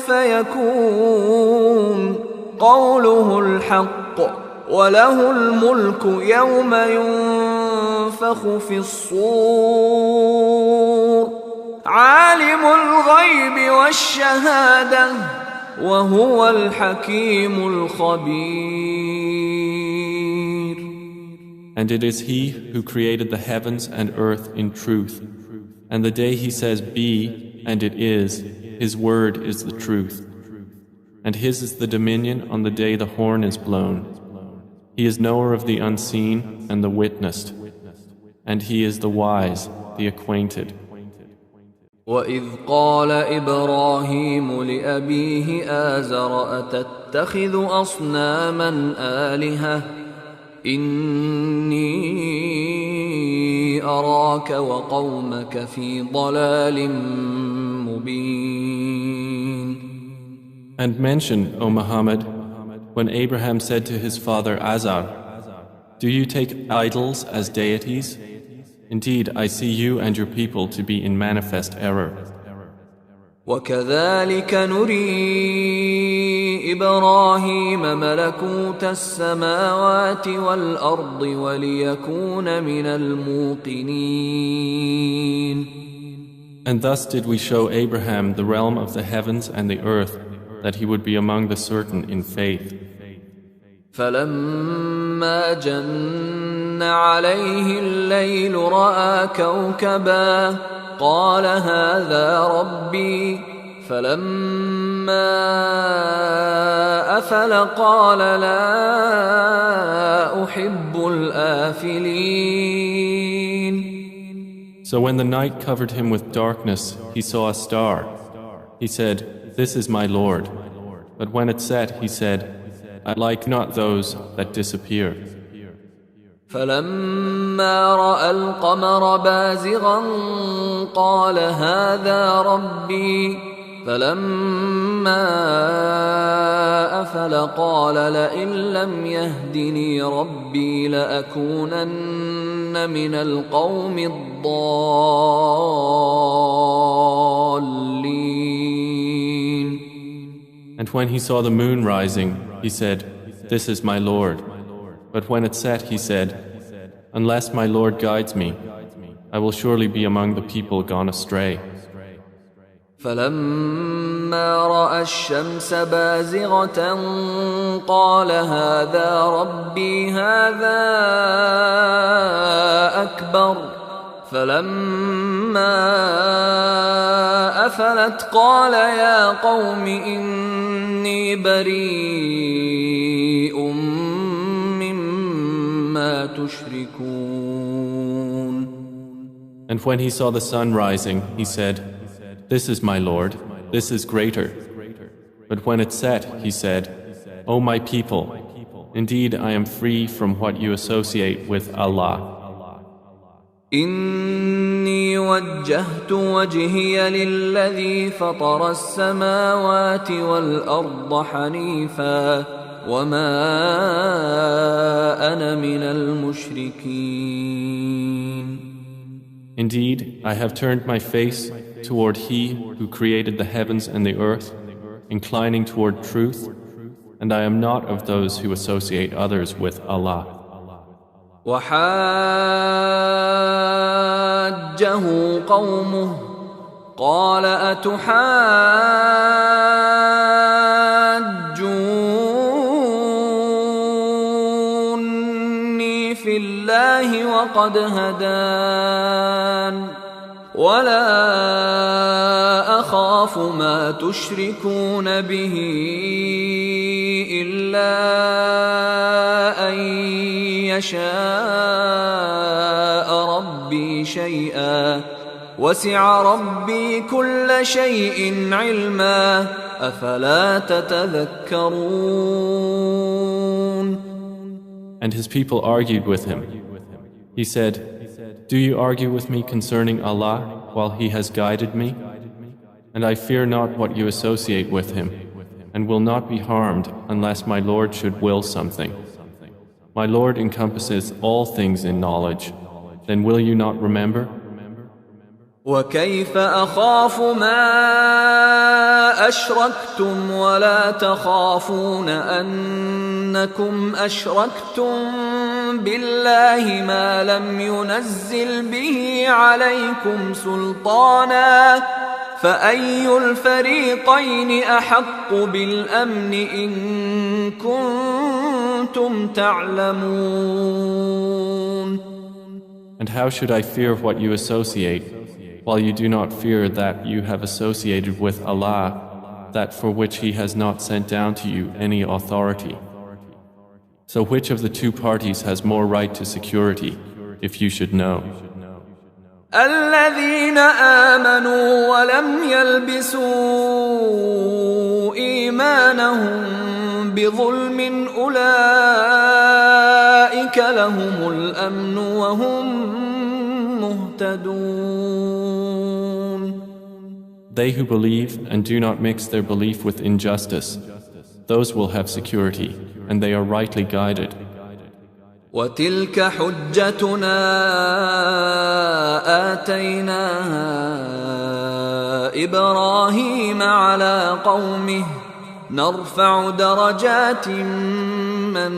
فيكون قوله الحق وله الملك يوم ينفخ في الصور عالم الغيب والشهادة وهو الحكيم الخبير. And it is He who created the heavens and earth in truth. And the day He says, be, and it is, His word is the truth. And His is the dominion on the day the horn is blown. He is knower of the unseen and the witnessed. And He is the wise, the acquainted. وَإِذْ قَالَ إِبْرَاهِيمُ لِأَبِيهِ آزَرَ أَتَتَّخِذُ أَصْنَامًا آلِهَةً إِنِّي أَرَاكَ وَقَوْمَكَ فِي ضَلَالٍ مُبِينٍ. And mention, O Muhammad, when Abraham said to his father Azar, do you take idols as deities? Indeed, I see you and your people to be in manifest error. وَكَذَلِكَ نُرِي إِبْرَاهِيمَ مَلَكُوتَ السَّمَاوَاتِ وَالْأَرْضِ وَلِيَكُونَ مِنَ الْمُوقِنِينَ. And thus did we show Abraham the realm of the heavens and the earth, that he would be among the certain in faith. فَلَمَّا جَنَّ عَلَيْهِ اللَّيْلُ رَأَى كَوْكَبًا قال هذا ربي فلما أفل قال لا أحب الآفلين. So when the night covered him with darkness, he saw a star. He said, this is my Lord. But when it set, he said, I like not those that disappear. فلما رأى القمر بازغا قال هذا ربي فلما أفل قال لئن لم يهدني ربي لأكونن من القوم الضالين. And when he saw the moon rising, he said, this is my Lord. But when it set, he said, unless my Lord guides me, I will surely be among the people gone astray. فلما رأى الشمس بازغة قال هذا ربي هذا أكبر فلما أفلت قال يا قوم إني بريء مما تشركون. And when he saw the sun rising, he said, this is my Lord, this is greater. But when it set, he said, O my people, indeed I am free from what you associate with Allah. إني وجهت وجهي للذي فطر السماوات والأرض حنيفا وما أنا من المشركين. Indeed, I have turned my face toward He who created the heavens and the earth, inclining toward truth, and I am not of those who associate others with Allah. وحاجه قومه قال أتحاجوني في الله وقد هدان ولا أخاف ما تشركون به إلا أن يشاء ربي شيئا وسع ربي كل شيء علما أفلا تتذكرون. And his people argued with him. He said, "Do you argue with me concerning Allah while He has guided me? And I fear not what you associate with Him, and will not be harmed unless my Lord should will something. My Lord encompasses all things in knowledge. Then will you not remember?" وكيف أخاف ما أشركتم ولا تخافون أنكم أشركتم بالله ما لم ينزل به عليكم سلطانا فأي الفريقين أحق بالأمن إن كنتم تعلمون. And how should I fear what you associate, while you do not fear that you have associated with Allah that for which He has not sent down to you any authority? So which of the two parties has more right to security, if you should know? الذين آمنوا ولم يلبسوا إيمانهم بظلم أولئك لهم الأمن وهم مهتدون. They who believe and do not mix their belief with injustice, those will have security, and they are rightly guided. وتلك حجتنا آتيناها إبراهيم على قومه نرفع درجات من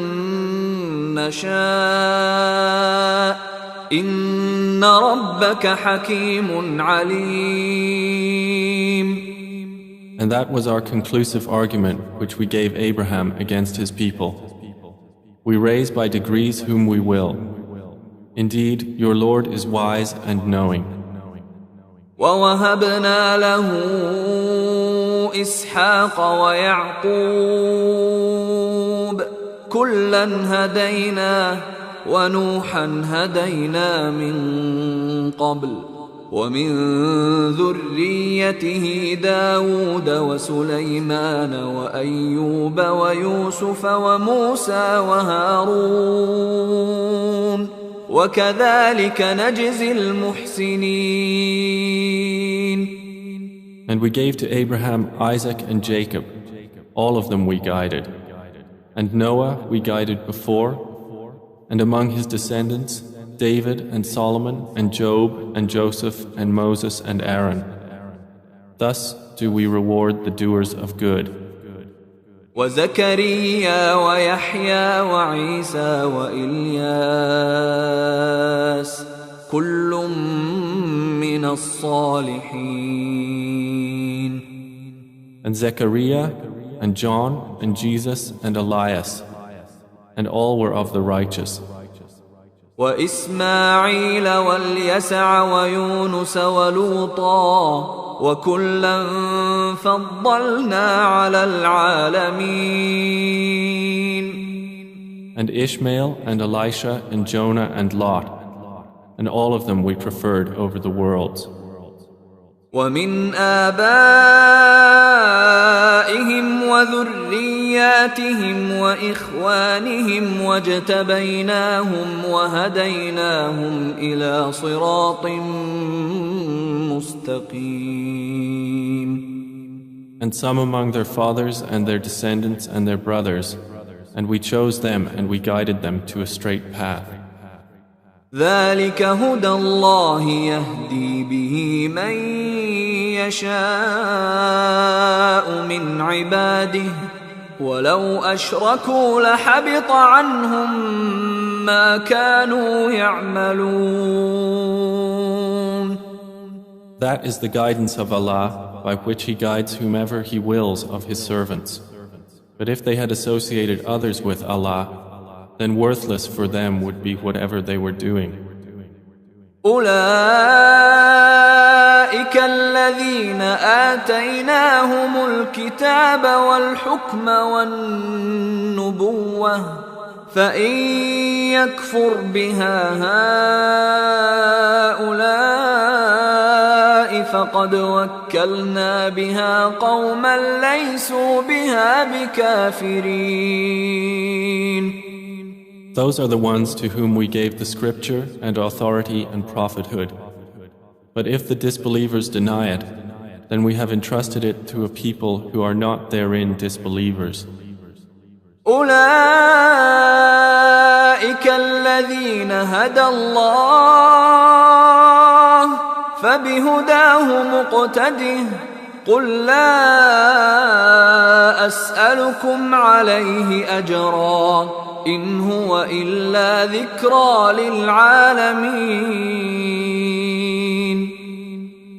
نشاء إن ربك حكيم عليم. And that was our conclusive argument which we gave Abraham against his people. We raise by degrees whom we will. Indeed, your Lord is wise and knowing. وَوَهَبْنَا لَهُ إِسْحَاقَ وَيَعْقُوبَ كُلًّا هَدَيْنَا وَنُوحًا هَدَيْنَا مِن قَبْلُ وَمِن ذُرِّيَّتِهِ دَاوُودَ وَسُلَيْمَانَ وَأَيُّوبَ وَيُوسُفَ وَمُوسَى وَهَارُونَ وَكَذَلِكَ نَجْزِي الْمُحْسِنِينَ. And we gave to Abraham, Isaac and Jacob. All of them we guided. And Noah we guided before, and among his descendants David and Solomon and Job and Joseph and Moses and Aaron. Thus do we reward the doers of good. وزكريا ويحيى وعيسى وإلياس كل من الصالحين. And Zechariah and John and Jesus and Elias, and all were of the righteous. وإسماعيل واليسع ويونس ولوطا وكلا فضلنا على العالمين. And Ishmael and Elisha and Jonah and Lot, and all of them we preferred over the worlds. ومن آبائهم وذرياتهم وإخوانهم واجتبيناهم وهديناهم إلى صراط مستقيم. And some among their fathers and their descendants and their brothers, and we chose them and we guided them to a straight path. ذلك هدى الله يهدي به من يشاء من عباده ولو أشركوا لحبط عنهم ما كانوا يعملون. That is the guidance of Allah by which He guides whomever He wills of His servants. But if they had associated others with Allah, then worthless for them would be whatever they were doing. أولئك الذين آتيناهم الكتاب والحكم والنبوة فإن يكفر بها هؤلاء فقد وكلنا بها قوما ليسوا بها بكافرين. Those are the ones to whom we gave the scripture and authority and prophethood. But if the disbelievers deny it, then we have entrusted it to a people who are not therein disbelievers. أولئك الذين هدى الله فبهداه مقتده قل لا أسألكم عليه أجرا إن هو إلا ذكرى للعالمين.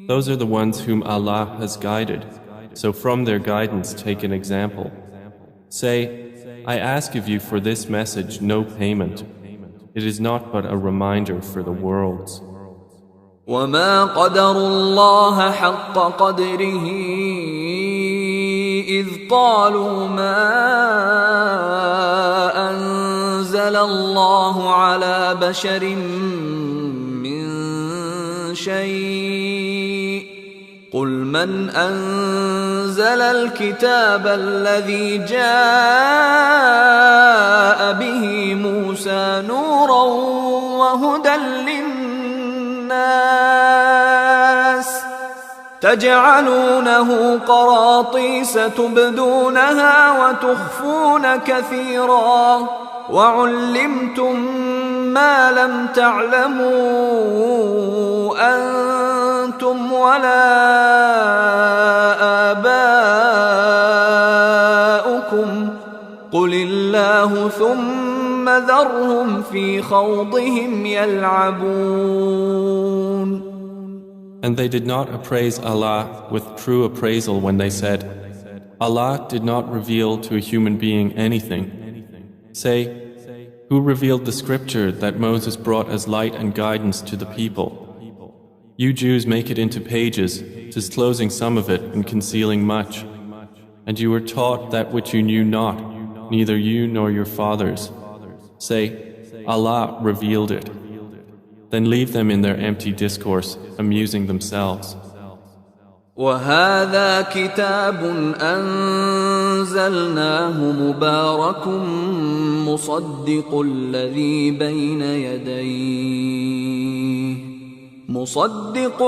Those are the ones whom Allah has guided, so from their guidance take an example. Say, I ask of you for this message no payment. It is not but a reminder for the worlds. وما قدر الله حق قدره إذ قالوا ما أنزل الله على بشر من شيء قل من أنزل الكتاب الذي جاء به موسى نورا وهدى للناس تجعلونه قراطيس تبدونها وتخفون كثيرا وعلمتم ما لم تعلموا أنتم ولا آباؤكم قل الله ثم ذرهم في خوضهم يلعبون. And they did not appraise Allah with true appraisal when they said, Allah did not reveal to a human being anything. Say, who revealed the scripture that Moses brought as light and guidance to the people? You Jews make it into pages, disclosing some of it and concealing much. And you were taught that which you knew not, neither you nor your fathers. Say, Allah revealed it. Then leave them in their empty discourse, amusing themselves. وهذا كتاب أنزلناه مبارك مصدق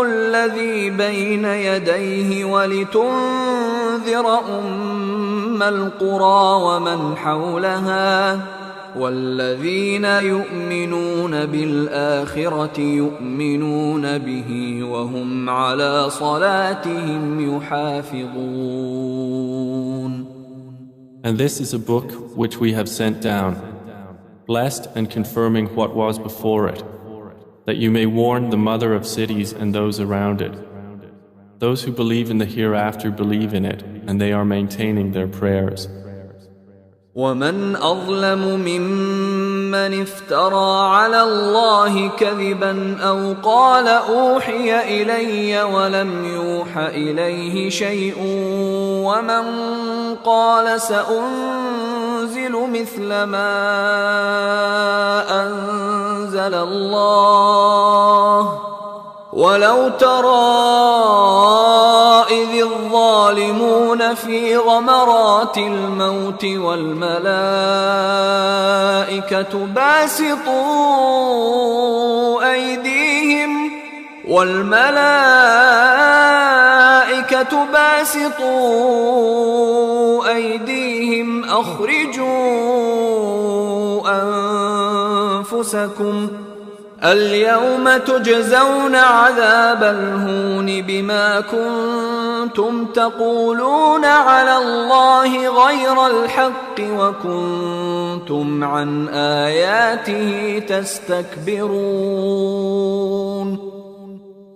الذي بين يديه ولتنذر أم القرى ومن حولها والذين يؤمنون بالآخرة يؤمنون به وهم على صلاتهم يحافظون. And this is a book which we have sent down, blessed and confirming what was before it, that you may warn the mother of cities and those around it. Those who believe in the hereafter believe in it, and they are maintaining their prayers. ومن أظلم ممن افترى على الله كذبا أو قال أوحي إلي ولم يوح إليه شيء ومن قال سأنزل مثل ما أنزل الله ولو ترى إذ الظالمون في غمرات الموت والملائكة باسطوا أيديهم أخرجوا أنفسكم اليوم تجزون عذاب الهون بما كنتم تقولون على الله غير الحق وكنتم عن آياته تستكبرون.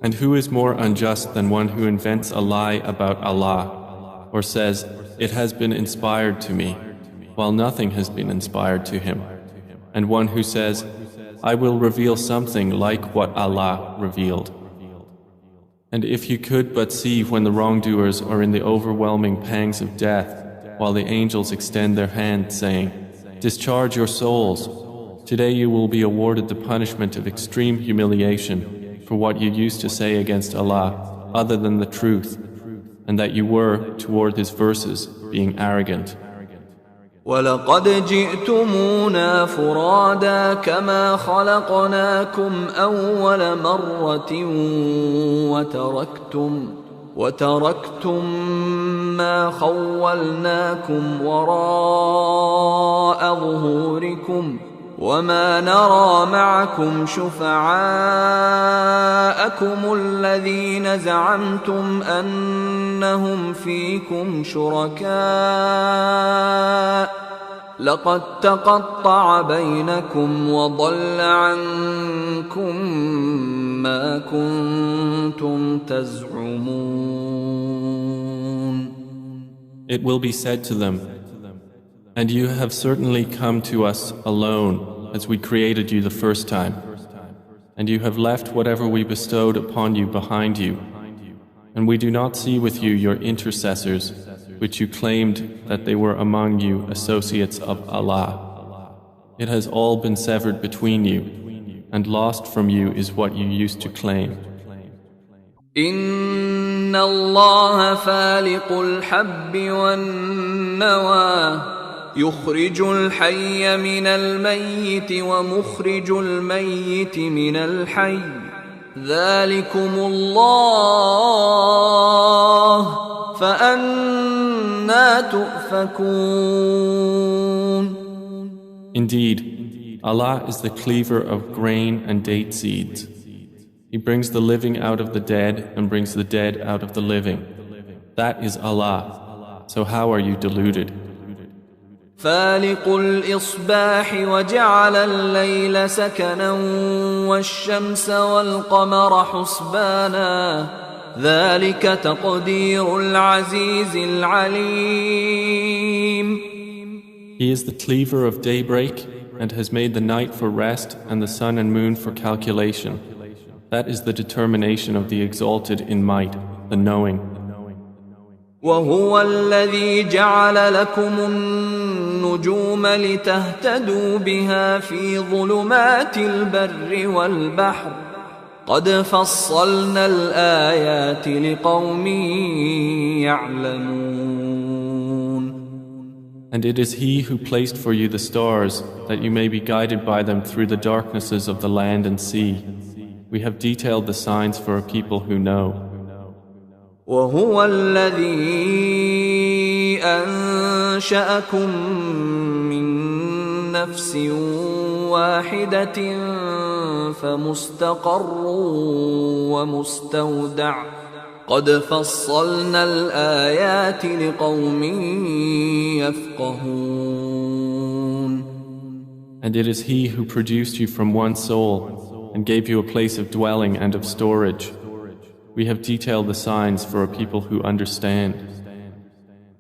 And who is more unjust than one who invents a lie about Allah, or says, it has been inspired to me, while nothing has been inspired to him, and one who says, I will reveal something like what Allah revealed. And if you could but see when the wrongdoers are in the overwhelming pangs of death, while the angels extend their hand saying, discharge your souls. Today you will be awarded the punishment of extreme humiliation for what you used to say against Allah, other than the truth, and that you were, toward His verses, being arrogant. وَلَقَدْ جِئْتُمُونَا فُرَادَى كَمَا خَلَقْنَاكُمْ أَوَّلَ مَرَّةٍ وَتَرَكْتُمْ مَا خَوَّلْنَاكُمْ وَرَاءَ ظُهُورِكُمْ وَمَا نَرَى مَعَكُمْ شُفَعَاءَكُمُ الَّذِينَ زَعَمْتُمْ أَنَّهُمْ فِيكُمْ شُرَكَاءُ لَقَدْ تَقَطَّعَ بَيْنَكُمْ وَضَلَّ عَنكُمْ مَا كُنتُمْ تَزْعُمُونَ. It will be said to them, and you have certainly come to us alone as we created you the first time, and you have left whatever we bestowed upon you behind you, and we do not see with you your intercessors, which you claimed that they were among you associates of Allah. It has all been severed between you, and lost from you is what you used to claim. إِنَّ اللَّهَ فَالِقُ الْحَبِّ وَالنَّوَى يُخْرِجُ الْحَيَّ مِنَ الْمَيِّتِ وَمُخْرِجُ الْمَيِّتِ مِنَ الْحَيِّ ذَلِكُمُ اللَّهُ فَأَنَّى تُؤْفَكُونَ. Indeed, Allah is the cleaver of grain and date seeds. He brings the living out of the dead and brings the dead out of the living. That is Allah. So how are you deluded? فالق الإصباح وجعل الليل سكنا والشمس والقمر حسبانا ذلك تقدير العزيز العليم. He is the cleaver of daybreak and has made the night for rest and the sun and moon for calculation. That is the determination of the exalted in might, the knowing. وهو الذي جعل لكم النجوم لتهتدوا بها في ظلمات البر والبحر قد فصلنا الآيات لقوم يعلمون. And it is He who placed for you the stars that you may be guided by them through the darknesses of the land and sea. We have detailed the signs for a people who know. وهو الذي أنشأكم من نفس واحدة فمستقر ومستودع قد فصلنا الآيات لقوم يفقهون. And it is He who produced you from one soul and gave you a place of dwelling and of storage. We have detailed the signs for a people who understand.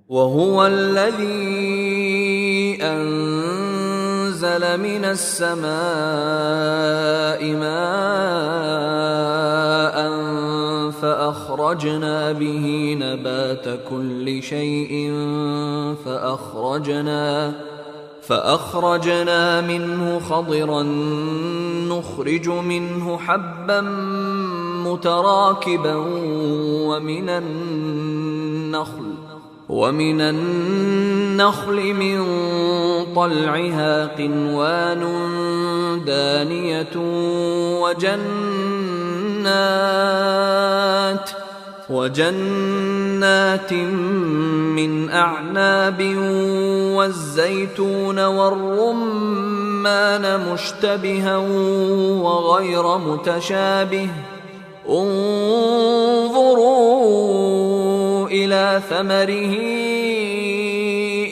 وهو الذي أنزل من السماء ماء فأخرجنا به نبات كل شيء فأخرجنا منه خضرا نخرج منه حبا متراكبا ومن النخل من طلعها قنوان دانية وجنات من أعناب والزيتون والرمان مشتبها وغير متشابه انظروا إلى ثمره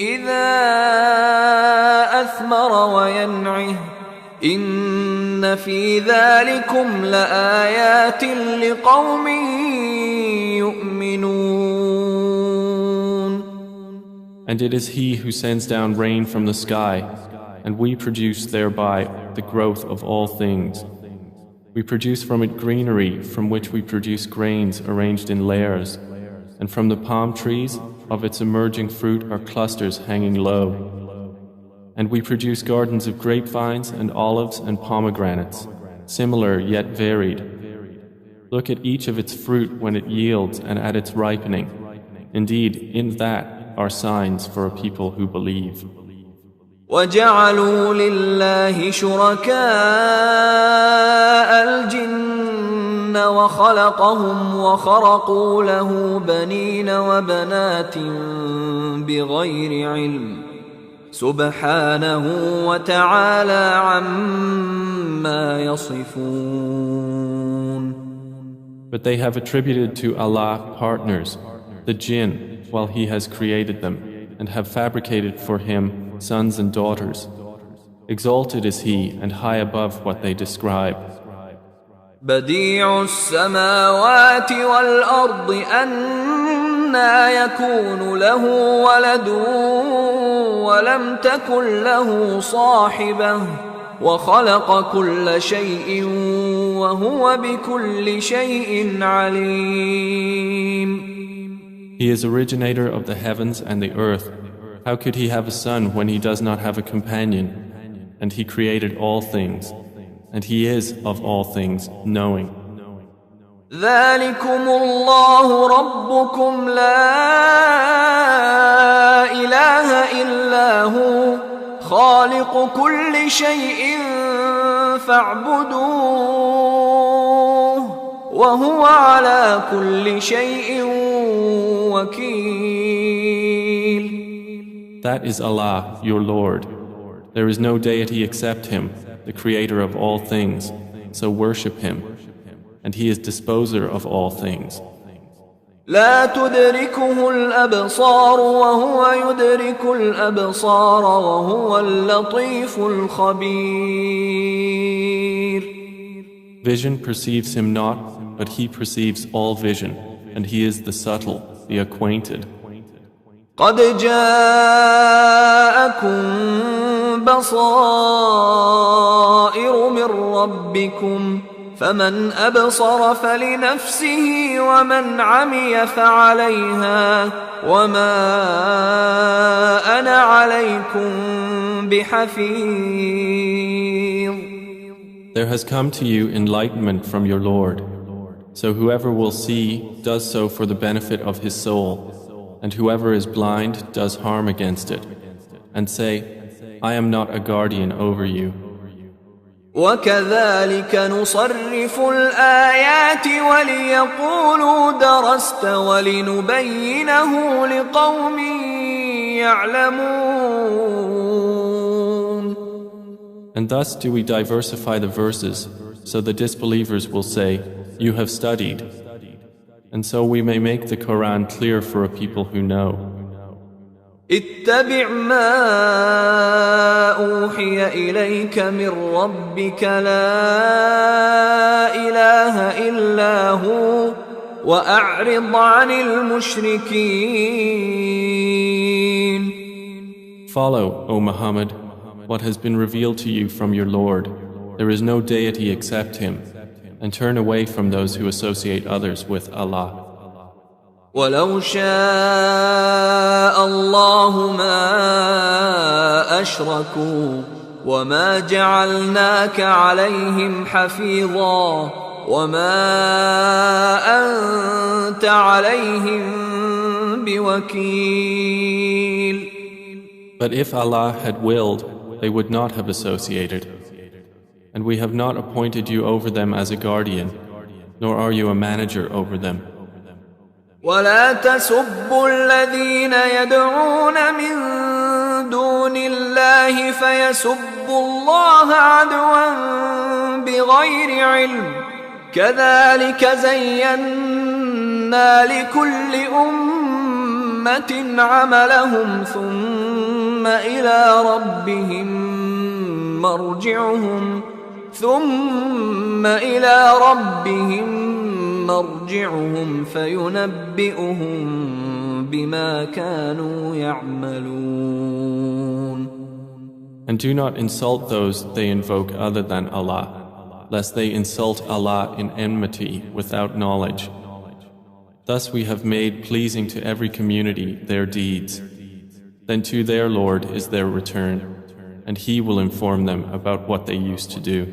إذا أثمر وينعه إن في ذلكم لآيات لقوم يؤمنون. And it is He who sends down rain from the sky, and we produce thereby the growth of all things. We produce from it greenery, from which we produce grains arranged in layers, and from the palm trees, of its emerging fruit are clusters hanging low. And we produce gardens of grapevines and olives and pomegranates, similar yet varied. Look at each of its fruit when it yields and at its ripening. Indeed, in that are signs for a people who believe. وجعلوا لله شركاء الجن وخلقهم وخرقوا له بنين وبنات بغير علم سبحانه وتعالى عما يصفون. But they have attributed to Allah partners, the jinn, while He has created them, and have fabricated for Him sons and daughters. Exalted is He and high above what they describe. بديع السماوات والأرض أنى يكون له ولد ولم تكن له صاحبة وخلق كل شيء وهو بكل شيء عليم. He is originator of the heavens and the earth. How could He have a son when He does not have a companion? And He created all things, and He is of all things knowing. ذلكم الله ربكم لا إله إلا هو خالق كل شيء فاعبدوه وهو على كل شيء وكيل. That is Allah, your Lord. There is no deity except Him, the Creator of all things, so worship Him, and He is disposer of all things. لا تدركه الأبصار وهو يدرك الأبصار وهو اللطيف الخبير. Vision perceives Him not, but He perceives all vision, and He is the subtle, the acquainted. قد جاءكم بصائر من ربكم فمن أبصر فلنفسه ومن عمي فعليها وما أنا عليكم بحفيظ. There has come to you enlightenment from your Lord. So whoever will see does so for the benefit of his soul, and whoever is blind does harm against it. And say, I am not a guardian over you. وكذلك نصرف الآيات وليقولوا درست ولنبينه لقوم يعلمون. And thus do we diversify the verses, so the disbelievers will say, You have studied. And so we may make the Quran clear for a people who know. اتبع ما أوحي إليك من ربك لا إله إلا هو وأعرض عن المشركين. Follow, O Muhammad, what has been revealed to you from your Lord. There is no deity except Him, and turn away from those who associate others with Allah. ولو شاء الله ما أشركوا وما جعلناك عليهم حفيظا وما أنت عليهم بوكيل. But if Allah had willed, they would not have associated. And we have not appointed you over them as a guardian, nor are you a manager over them. ولا تسبوا الذين يدعون من دون الله فيسبوا الله عدوا بغير علم كذلك زينا لكل أمة عملهم ثم إلى ربهم مرجعهم فينبئهم بما كانوا يعملون. And do not insult those they invoke other than Allah, lest they insult Allah in enmity without knowledge. Thus we have made pleasing to every community their deeds. Then to their Lord is their return, and He will inform them about what they used to do.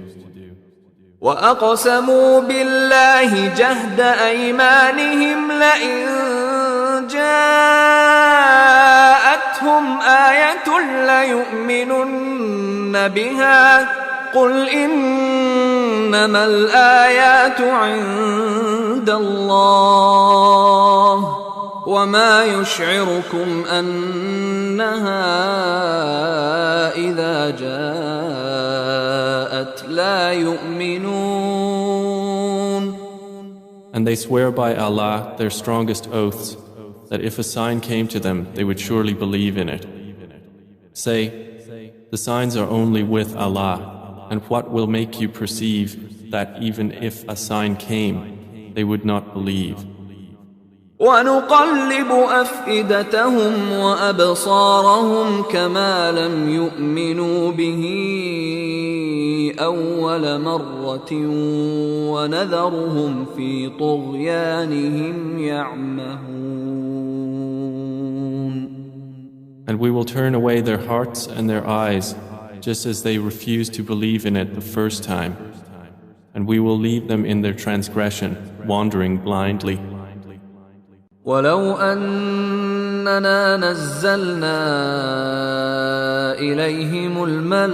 وأقسموا بالله جهد أيمانهم لئن جاءتهم آية ليؤمنن بها قل إنما الآيات عند الله وما يشعركم أنها إذا جاءت لا يؤمنون. And they swear by Allah their strongest oaths that if a sign came to them they would surely believe in it. Say, the signs are only with Allah, and what will make you perceive that even if a sign came they would not believe? ونقلب أفئدتهم وأبصارهم كما لم يؤمنوا به أول مرة ونذرهم في طغيانهم يعمهون. And we will turn away their hearts and their eyes just as they refused to believe in it the first time, and we will leave them in their transgression, wandering blindly. ولو أننا نزلنا إليهم الملائكة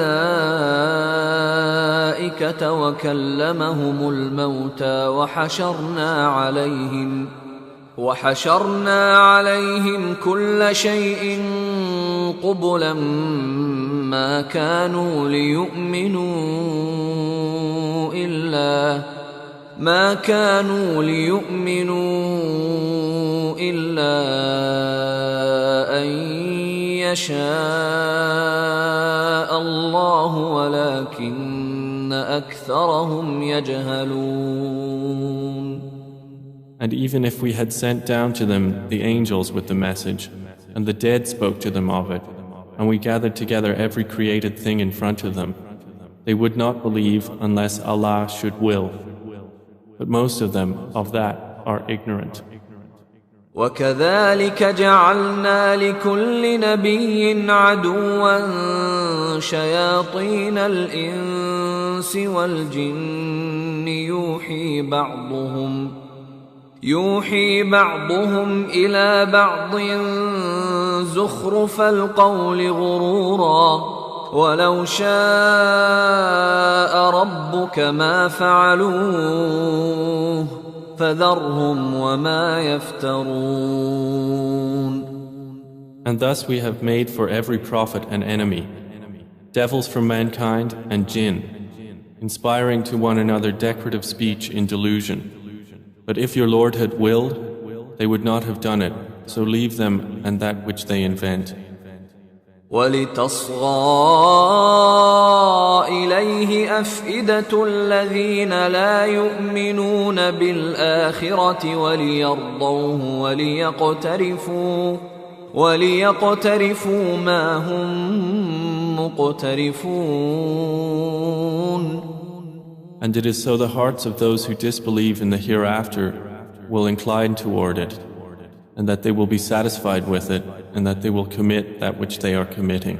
وكلمهم الموتى وحشرنا عليهم كل شيء قبلا ما كانوا ليؤمنوا إلا أن يشاء الله ولكن أكثرهم يجهلون. And even if we had sent down to them the angels with the message, and the dead spoke to them of it, and we gathered together every created thing in front of them, they would not believe unless Allah should will. But most of them of that are ignorant. وكذلك جعلنا لكل نبي عدوا شياطين الإنس والجن يوحي بعضهم إلى بعض زخرف القول غرورا ولو شاء ربك ما فعلوه فذرهم وما يفترون. And thus we have made for every prophet an enemy, devils from mankind and jinn, inspiring to one another decorative speech in delusion. But if your Lord had willed, they would not have done it, so leave them and that which they invent. وَلِتَصْغَىٰ إِلَيْهِ أَفْئِدَةُ الَّذِينَ لَا يُؤْمِنُونَ بِالْآخِرَةِ وَلِيَرْضَوْهُ وَلِيَقْتَرِفُوا مَا هُمْ مُقْتَرِفُونَ. And it is so the hearts of those who disbelieve in the hereafter will incline toward it, and that they will be satisfied with it, and that they will commit that which they are committing.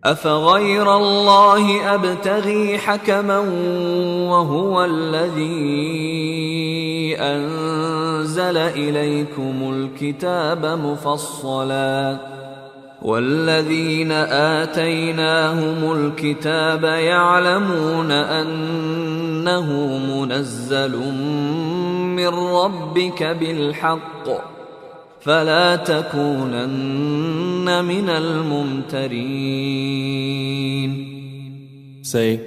أَفَغَيْرَ اللَّهِ أَبْتَغِي حَكَمًا وَهُوَ الَّذِي أَنزَلَ إِلَيْكُمُ الْكِتَابَ مُفَصَّلًا وَالَّذِينَ آتَيْنَاهُمُ الْكِتَابَ يَعْلَمُونَ أَنَّهُ مُنَزَّلٌ من ربك بالحق فلا تكونن من الممترين. Say,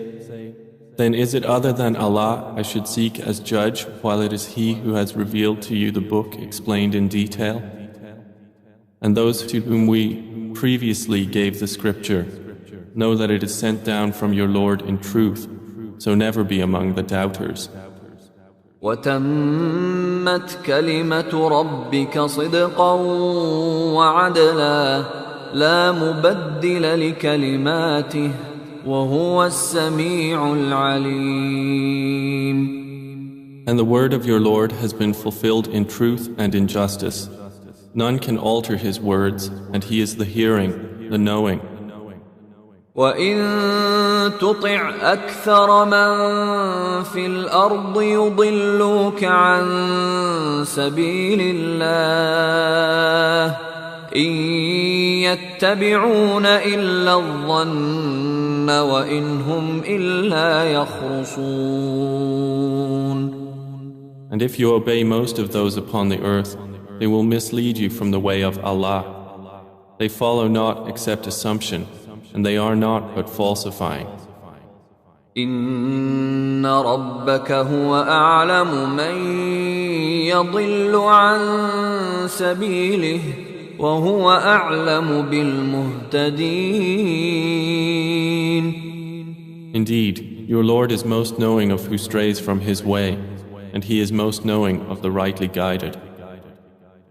then is it other than Allah I should seek as judge while it is He who has revealed to you the book explained in detail? And those to whom we previously gave the scripture know that it is sent down from your Lord in truth, so never be among the doubters. وتمت كلمة ربك صدقا وعدلا لا مبدل لكلماته وهو السميع العليم. And the word of your Lord has been fulfilled in truth and in justice. None can alter His words, and He is the hearing, the knowing. وَإِن تطع أكثر من في الأرض يضلوك عن سبيل الله إن يتبعون إلا الظن وإن هم إلا يخرصون. And if you obey most of those upon the earth, they will mislead you from the way of Allah. They follow not except assumption, and they are not but falsifying. إن ربك هو أعلم من يضل عن سبيله وهو أعلم بالمهتدين. Indeed, your Lord is most knowing of who strays from His way, and He is most knowing of the rightly guided.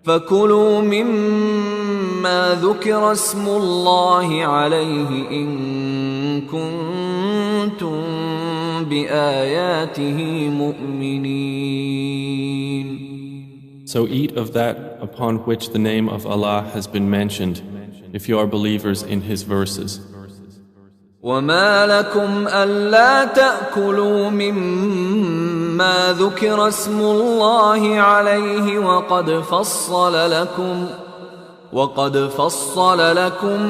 فكلوا مما ذكر اسم الله عليه إن كنتم بآياته مؤمنين. So eat of that upon which the name of Allah has been mentioned, if you are believers in His verses. وما لكم ألا تأكلوا مما ذكر اسم الله عليه وقد فصل لكم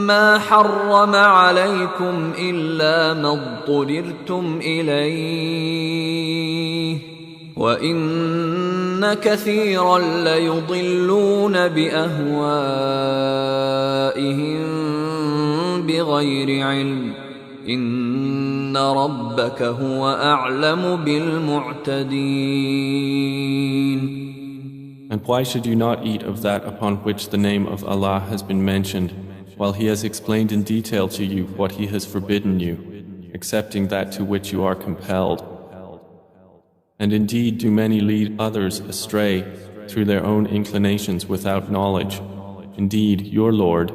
ما حرم عليكم إلا ما اضطررتم إليه وإن كثيرا ليضلون بأهوائهم بغير علم إن ربك هو أعلم بالمعتدين. And why should you not eat of that upon which the name of Allah has been mentioned, while He has explained in detail to you what He has forbidden you, excepting that to which you are compelled? And indeed do many lead others astray through their own inclinations without knowledge. Indeed, your Lord,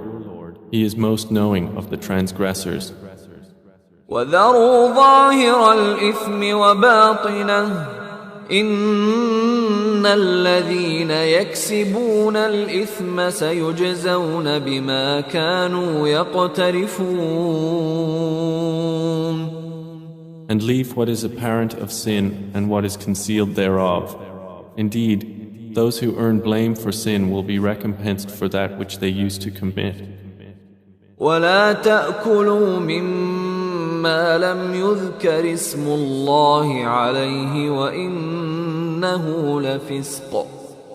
He is most knowing of the transgressors. وَذَرُوا ظَاهِرَ الْإِثْمِ وَبَاطِنَهُ إِنَّ الَّذِينَ يَكْسِبُونَ الْإِثْمَ سَيُجْزَوْنَ بِمَا كَانُوا يَقْتَرِفُونَ. And leave what is apparent of sin and what is concealed thereof. Indeed, those who earn blame for sin will be recompensed for that which they used to commit. وَلَا تَأْكُلُوا مِمَّا لَمْ يُذْكَرِ اسْمُ اللَّهِ عَلَيْهِ وَإِنَّهُ لَفِسْقٌ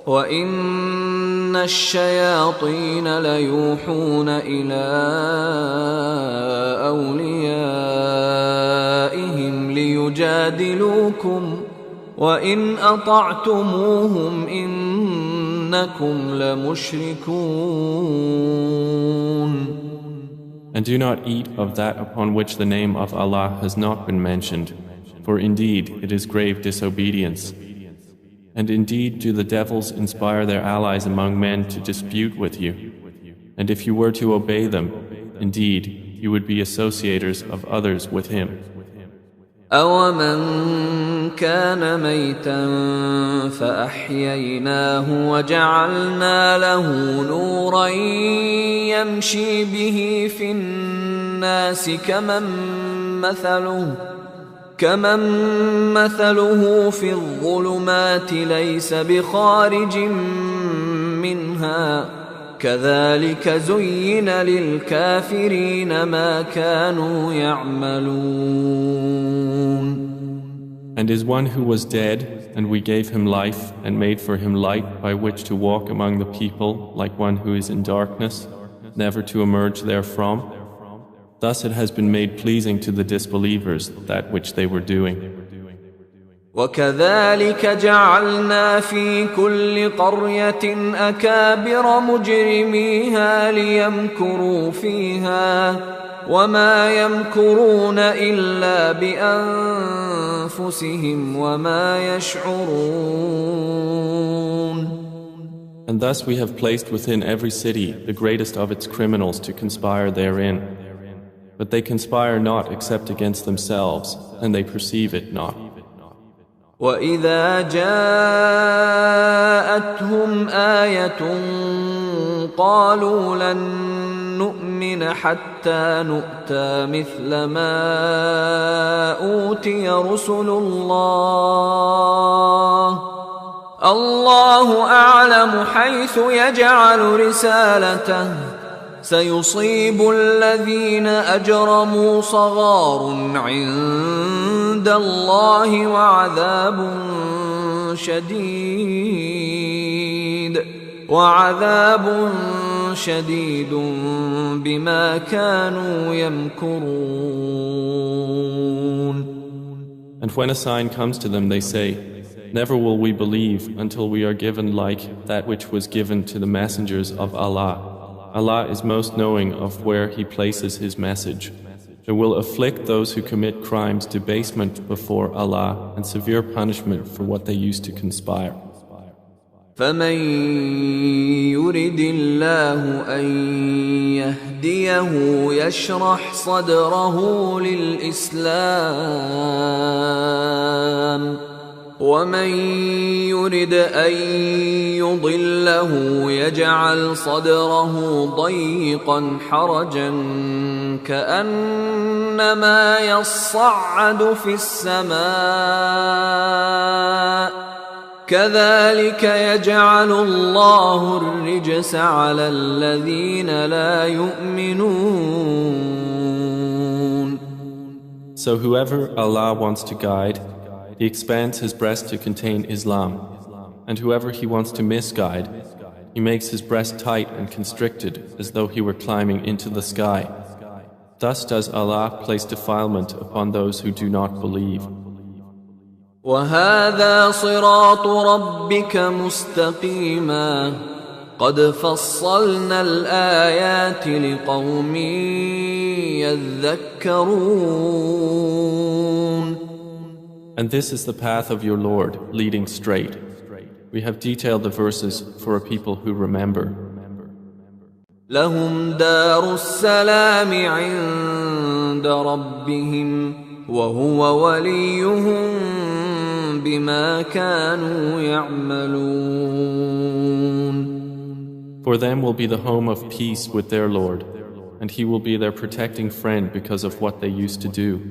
وَإِنَّ الشَّيَاطِينَ لَيُوحُونَ إِلَىٰ أَوْلِيَائِهِمْ لِيُجَادِلُوكُمْ وَإِنْ أَطَعْتُمُوهُمْ إِنَّكُمْ لَمُشْرِكُونَ. And do not eat of that upon which the name of Allah has not been mentioned, for indeed it is grave disobedience. And indeed do the devils inspire their allies among men to dispute with you. And if you were to obey them, indeed you would be associators of others with Him. أَوَمَنْ كَانَ مَيْتًا فَأَحْيَيْنَاهُ وَجَعَلْنَا لَهُ نُورًا يَمْشِي بِهِ فِي النَّاسِ كمن مثله في الظلمات ليس بخارج منها كذلك زين للكافرين ما كانوا يعملون. And is one who was dead, and we gave him life and made for him light by which to walk among the people like one who is in darkness, never to emerge therefrom. Thus it has been made pleasing to the disbelievers that which they were doing. وَكَذَلِكَ جَعَلْنَا فِي كُلِّ قَرْيَةٍ أَكَابِرَ مُجْرِمِيهَا لِيَمْكُرُوا فِيهَا وَمَا يَمْكُرُونَ إِلَّا بِأَنفُسِهِمْ وَمَا يَشْعُرُونَ. And thus we have placed within every city the greatest of its criminals to conspire therein. But they conspire not except against themselves, and they perceive it not. وَإِذَا جَاءَتْهُمْ آيَةٌ قَالُوا لَن نؤمن حتى نؤتى مثل ما أوتي رسل الله الله أعلم حيث يجعل رسالته سيصيب الذين أجرموا صغار عند الله وعذاب شديد بما كانوا يمكرون. And when a sign comes to them, they say, "Never will we believe until we are given like that which was given to the messengers of Allah. Allah is most knowing of where He places His message. It will afflict those who commit crimes debasement before Allah and severe punishment for what they used to conspire." فمن يرد الله أن يهديه يشرح صدره للإسلام ومن يرد أن يضله يجعل صدره ضيقا حرجا كأنما يصعد في السماء كذلك يجعل الله الرجس على الذين لا يؤمنون. So whoever Allah wants to guide, He expands His breast to contain Islam, and whoever He wants to misguide, He makes his breast tight and constricted as though he were climbing into the sky. Thus does Allah place defilement upon those who do not believe. وَهَذَا صِرَاطُ رَبِّكَ مُسْتَقِيمًا قَدْ فَصَّلْنَا الْآيَاتِ لِقَوْمٍ يَذَّكَّرُونَ. And this is the path of your Lord, leading straight. We have detailed the verses for a people who remember. لَهُمْ دَارُ السَّلَامِ عِندَ رَبِّهِمْ وَهُوَ وَلِيُّهُمْ بِمَا كَانُوا يَعْمَلُونَ. For them will be the home of peace with their Lord, and He will be their protecting friend because of what they used to do.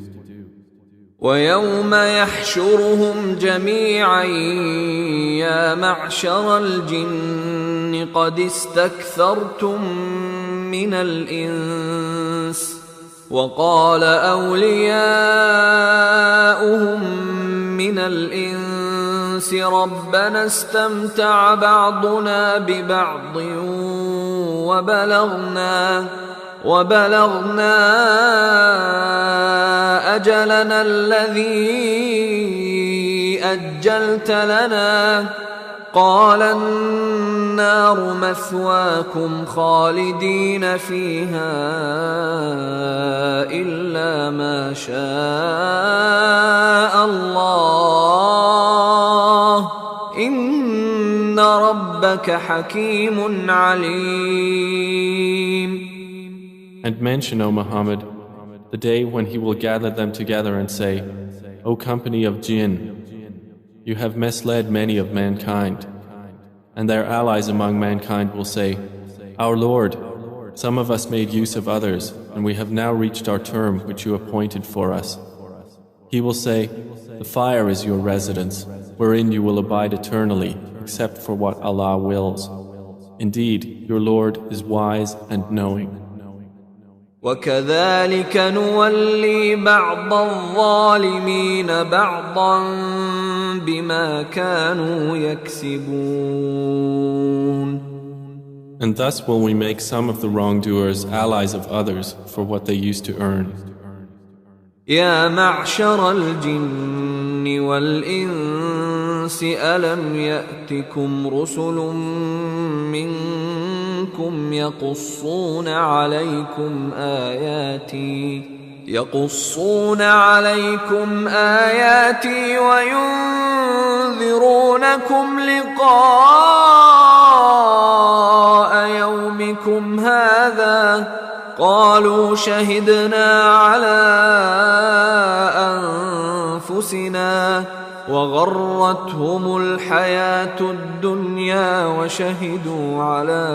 وَيَوْمَ يَحْشُرُهُمْ جَمِيعًا يَا مَعْشَرَ الْجِنِّ قَدِ اسْتَكْثَرْتُم مِّنَ الْإِنسِ وَقَالَ أَوْلِيَاؤُهُم مِّنَ الْإِنسِ رَبَّنَا اسْتَمْتَعَ بَعْضُنَا بِبَعْضٍ وبلغنا أجلنا الذي أجلت لنا قال النار مثواكم خالدين فيها إلا ما شاء الله إن ربك حكيم عليم. And mention, O Muhammad, the day when He will gather them together and say, O company of jinn, you have misled many of mankind. And their allies among mankind will say, Our Lord, some of us made use of others, and we have now reached our term which you appointed for us. He will say, The fire is your residence, wherein you will abide eternally, except for what Allah wills. Indeed, your Lord is wise and knowing. وَكَذَلِكَ نُوَلِّي بَعْضَ الظَّالِمِينَ بَعْضًا بِمَا كَانُوا يَكْسِبُونَ. And thus will we make some of the wrongdoers allies of others for what they used to earn. يَا مَعْشَرَ الْجِنِّ وَالْإِنسِ أَلَمْ يَأْتِكُمْ رُسُلٌ منكم يقصون عليكم آياتي وينذرونكم لقاء يومكم هذا قالوا شهدنا على أنفسنا وغرتهم الحياة الدنيا وشهدوا على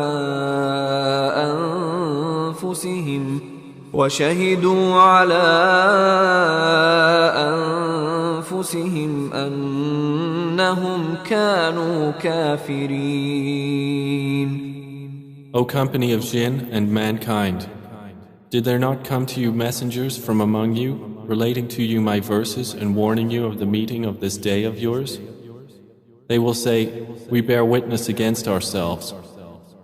أنفسهم أنهم كانوا كافرين. O company of jinn and mankind, did there not come to you messengers from among you, relating to you my verses and warning you of the meeting of this day of yours? They will say, we bear witness against ourselves,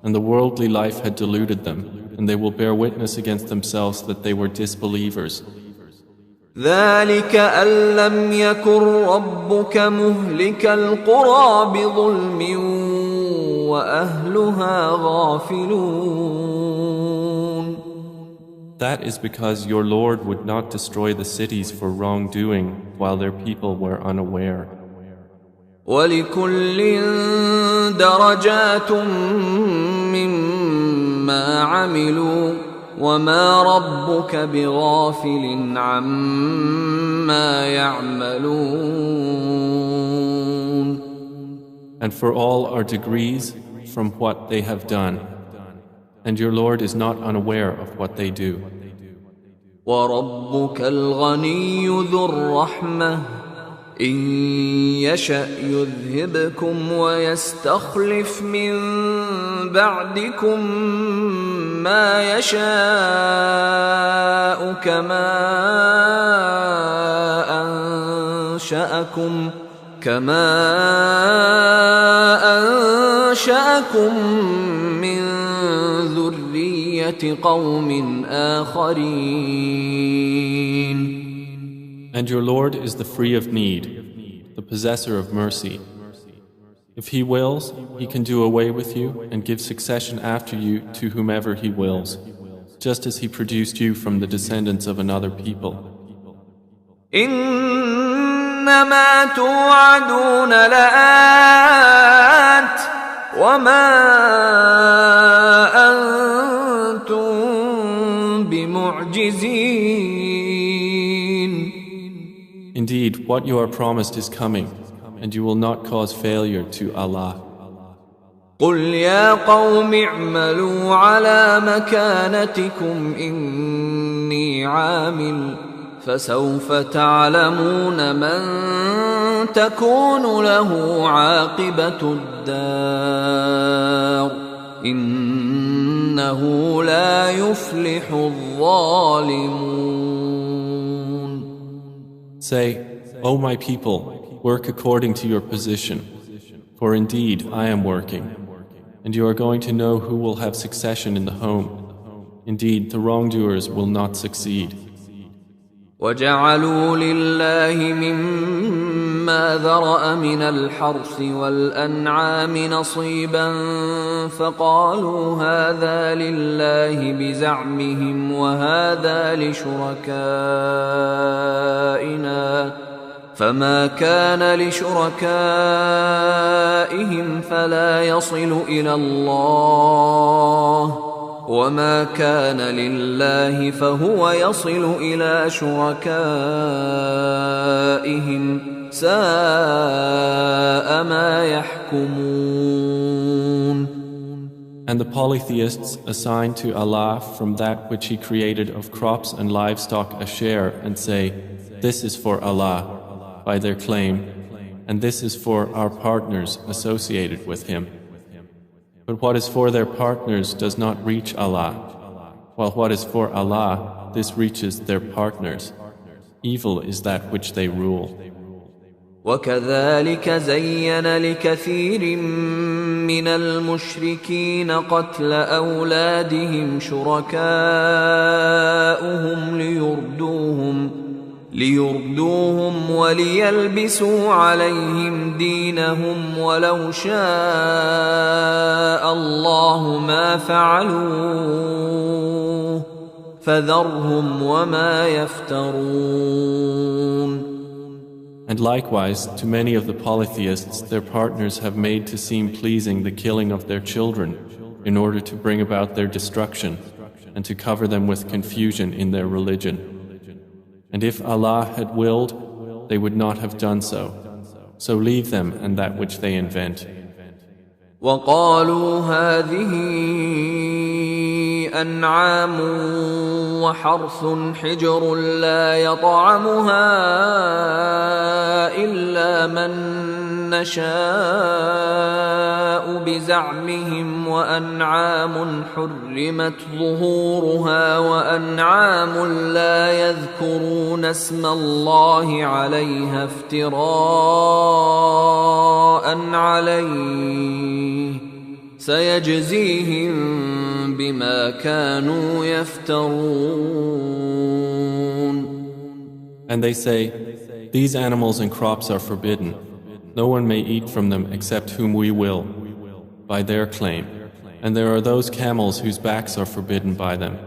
and the worldly life had deluded them, and they will bear witness against themselves that they were disbelievers. ذلك أن لم يكن ربك مهلك القرى بظلم وأهلها غافلون. That is because your Lord would not destroy the cities for wrongdoing while their people were unaware. وَلِكُلٍّ دَرَجَاتٌ مِّمَّا عَمِلُوا وَمَا رَبُّكَ بِغَافِلٍ عَمَّا يَعْمَلُونَ. And for all are degrees from what they have done, and your Lord is not unaware of what they do. وَرَبُّكَ الْغَنِيُّ ذُو الرَّحْمَةِ إِن يَشَأْ يُذْهِبْكُمْ وَيَسْتَخْلِفْ مِن بَعْدِكُم مَّا يَشَاءُ كما أنشأكم من ذرية قوم آخرين. And your Lord is the free of need, the possessor of mercy. If He wills, He can do away with you and give succession after you to whomever He wills, just as He produced you from the descendants of another people. إنما توعدون لآت وما أنتم بمعجزين. Indeed, what you are promised is coming, and you will not cause failure to Allah. قل يا قوم اعملوا على مكانتكم إني عامل فسوف تعلمون من تكون له عاقبة الدار إنه لا يفلح الظالمون. Say, O my people, work according to your position, for indeed I am working, and you are going to know who will have succession in the home. Indeed, the wrongdoers will not succeed. وَجَعَلُوا لِلَّهِ مِمَّا ذَرَأَ مِنَ الْحَرْثِ وَالْأَنْعَامِ نَصِيبًا فَقَالُوا هَذَا لِلَّهِ بِزَعْمِهِمْ وَهَذَا لِشُرَكَائِنَا فَمَا كَانَ لِشُرَكَائِهِمْ فَلَا يَصِلُ إِلَى اللَّهِ وما كان لله فهو يصل إلى شركائهم ساء ما يحكمون. And the polytheists assign to Allah from that which He created of crops and livestock a share and say, this is for Allah, by their claim, and this is for our partners associated with Him. But what is for their partners does not reach Allah, while what is for Allah, this reaches their partners. Evil is that which they rule. وَكَذَلِكَ زَيَّنَ لِكَثِيرٍ مِّنَ الْمُشْرِكِينَ قَتْلَ أَوْلَادِهِمْ شُرَكَاؤُهُمْ ليردوهم وليلبسوا عليهم دينهم ولو شاء الله ما فعلوه فذرهم وما يفترون. And likewise, to many of the polytheists, their partners have made to seem pleasing the killing of their children in order to bring about their destruction and to cover them with confusion in their religion. And if Allah had willed, they would not have done so. So leave them and that which they invent. وقالوا هذه أنعام وحرث حجر لا يطعمها إلا من نشاء بزعمهم وأنعام حرمت ظهورها وأنعام لا يذكرون اسم الله عليها افتراء عليه سيجزيهم بما كانوا يفترون. And they say, these animals and crops are forbidden. No one may eat from them except whom we will, by their claim. And there are those camels whose backs are forbidden by them,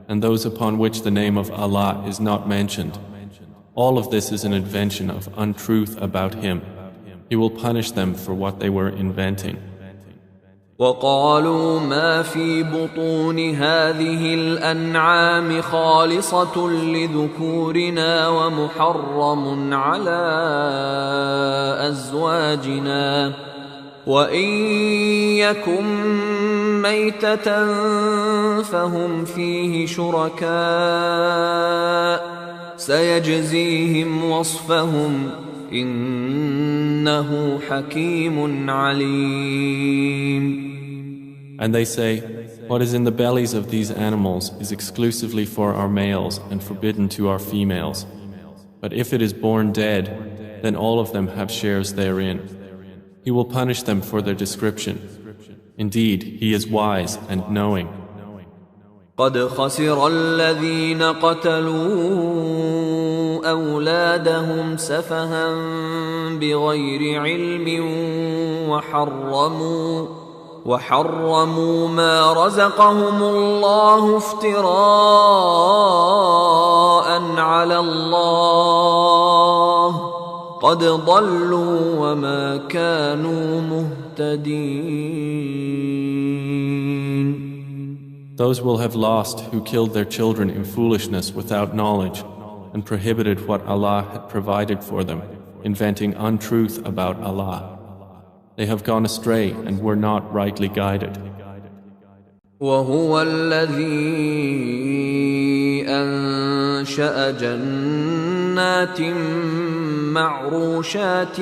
and those upon which the name of Allah is not mentioned. All of this is an invention of untruth about Him. He will punish them for what they were inventing. وقالوا ما في بطون هذه الأنعام خالصة لذكورنا ومحرم على أزواجنا وإن يكن ميتة فهم فيه شركاء سيجزيهم وصفهم إنه حكيم عليم. And they say, what is in the bellies of these animals is exclusively for our males and forbidden to our females. But if it is born dead, then all of them have shares therein. He will punish them for their description. Indeed, He is wise and knowing. قد خسر الذين قتلوا أولادهم سفها بغير علم وحرموا ما رزقهم الله افتراء على الله قد ضلوا وما كانوا مهتدين. Those will have lost who killed their children in foolishness without knowledge and prohibited what Allah had provided for them, inventing untruth about Allah. They have gone astray and were not rightly guided. وهو الذي أنشأ جنات معروشات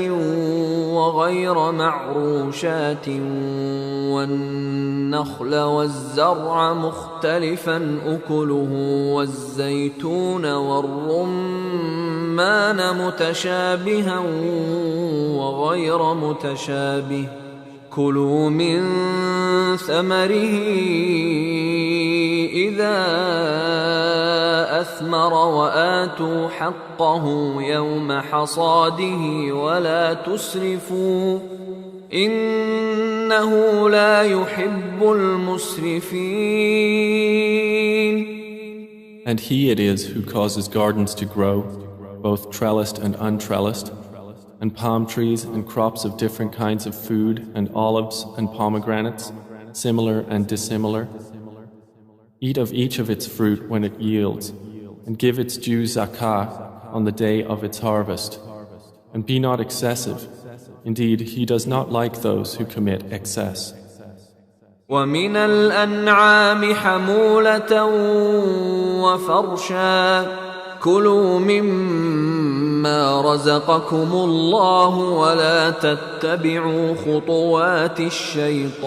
وغير معروشات والنخل والزرع مختلفا أكله والزيتون والرمان متشابها وغير متشابه كلوا من ثمره إذا أثمر وآتوا حقه يوم حصاده ولا تسرفوا إنه لا يحب المسرفين. And He it is who causes gardens to grow, both trellised and untrellised, and palm trees and crops of different kinds of food and olives and pomegranates, similar and dissimilar. Eat of each of its fruit when it yields, and give its due zakah on the day of its harvest. And be not excessive. Indeed, He does not like those who commit excess. ومن الأنعام حمولة وفرشا كلوا مما رزقكم الله ولا تتبعوا خطوات الشيطان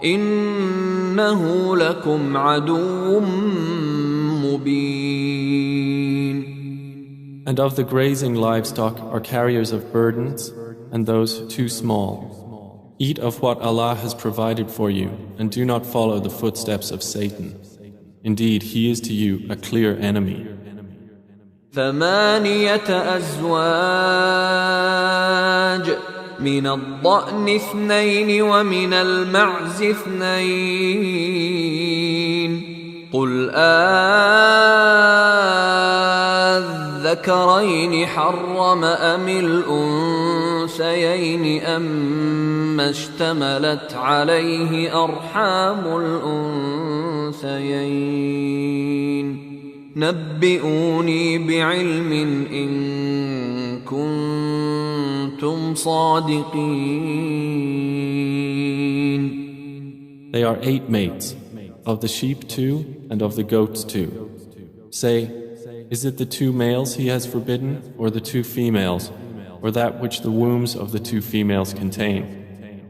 إنه لكم عدو مبين. And of the grazing livestock are carriers of burdens and those too small. Eat of what Allah has provided for you and do not follow the footsteps of Satan. Indeed, he is to you a clear enemy. 8 أزواج من الضأن 2 ومن المعز 2 قل الذكرين حرم أم الأنثيين أما اشتملت عليه أرحام الأنثيين نبئوني بعلم إن كنتم صادقين. They are 8 mates, of the sheep 2 and of the goats 2. Say, is it the 2 males he has forbidden, or the 2 females, or that which the wombs of the 2 females contain?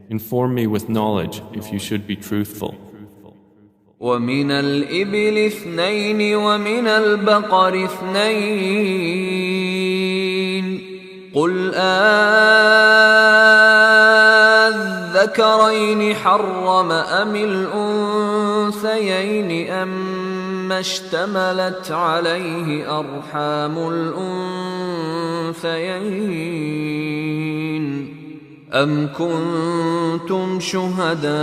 Inform me with knowledge if you should be truthful. ومن الإبل 2 ومن البقر 2 قل الذكرين حرم أم الأنثيين أما اشتملت عليه أرحام الأنثيين أم كنتم شهداء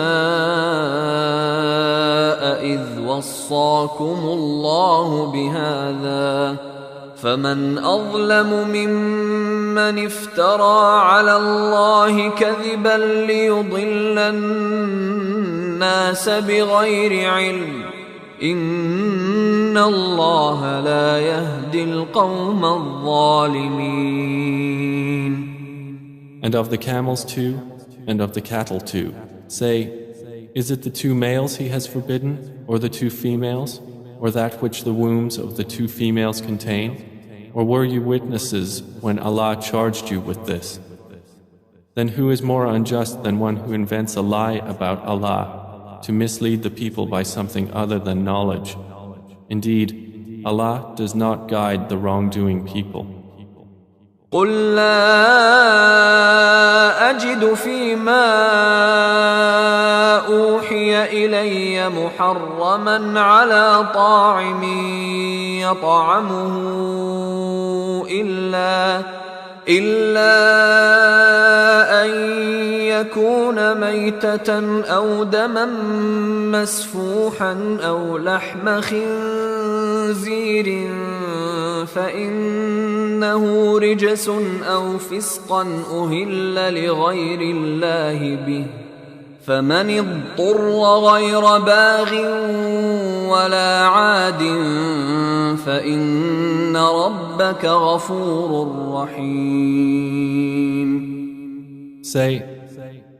إذ وصاكم الله بهذا فمن أظلم ممن افترى على الله كذبا ليضل الناس بغير علم إن الله لا يهدي القوم الظالمين. And of the camels 2 and of the cattle 2, say, is it the 2 males he has forbidden, or the 2 females, or that which the wombs of the 2 females contain? Or were you witnesses when Allah charged you with this? Then who is more unjust than one who invents a lie about Allah to mislead the people by something other than knowledge? Indeed, Allah does not guide the wrongdoing people. قل لا أجد فيما أوحي إلي محرما على طاعم يطعمه إلا أن يكون ميتة أو دما مسفوحا أو لحم خنزير فإنه رجس أو فسقا أهل لغير الله به فمن اضطر غير باغ ولا عاد فإن ربك غفور رحيم. Say,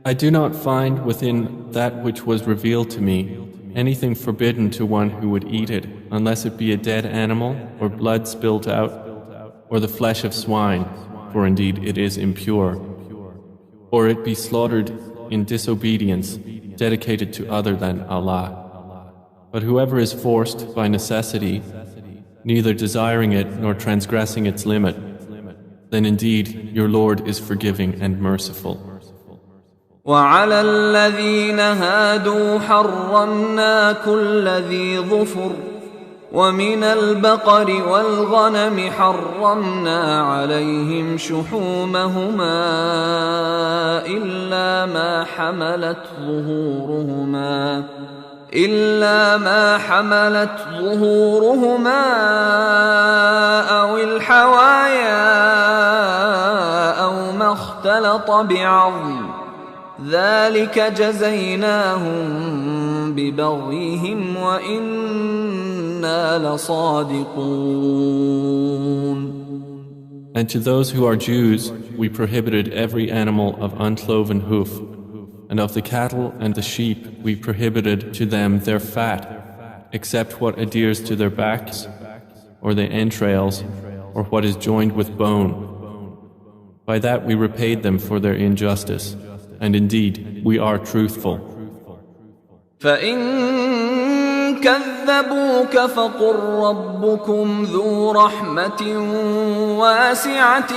I do not find within that which was revealed to me anything forbidden to one who would eat it, unless it be a dead animal, or blood spilt out, or the flesh of swine, for indeed it is impure, or it be slaughtered in disobedience, dedicated to other than Allah. But whoever is forced by necessity, neither desiring it nor transgressing its limit, then indeed your Lord is forgiving and merciful. وعلى الذين هادوا حرمنا كل ذي ظفر ومن البقر والغنم حرمنا عليهم شحومهما إلا ما حملت ظهورهما أو الحوايا أو ما اختلط بعظم ذلك جزيناهم ببغيهم وإنا لصادقون. And to those who are Jews, we prohibited every animal of uncloven hoof, and of the cattle and the sheep we prohibited to them their fat, except what adheres to their backs, or the entrails, or what is joined with bone. By that we repaid them for their injustice. And indeed, we are truthful. فَإِن كَذَّبُوكَ فَقُل رَّبُّكُمْ ذُو رَحْمَةٍ وَاسِعَةٍ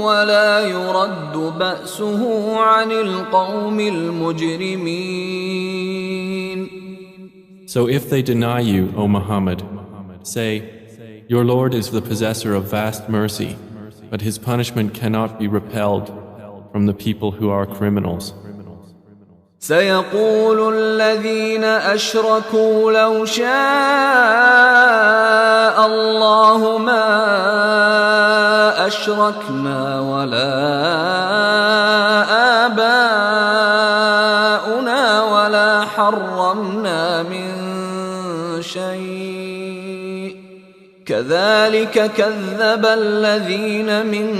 وَلَا يُرَدُّ بَأْسُهُ عَنِ الْقَوْمِ الْمُجْرِمِينَ. So if they deny you, O Muhammad, say, your Lord is the possessor of vast mercy, but his punishment cannot be repelled from the people who are criminals. سيقول الذين أشركوا لو شاء الله ما أشركنا ولا آباؤنا ولا حرمنا من شيء كذلك كذب الذين من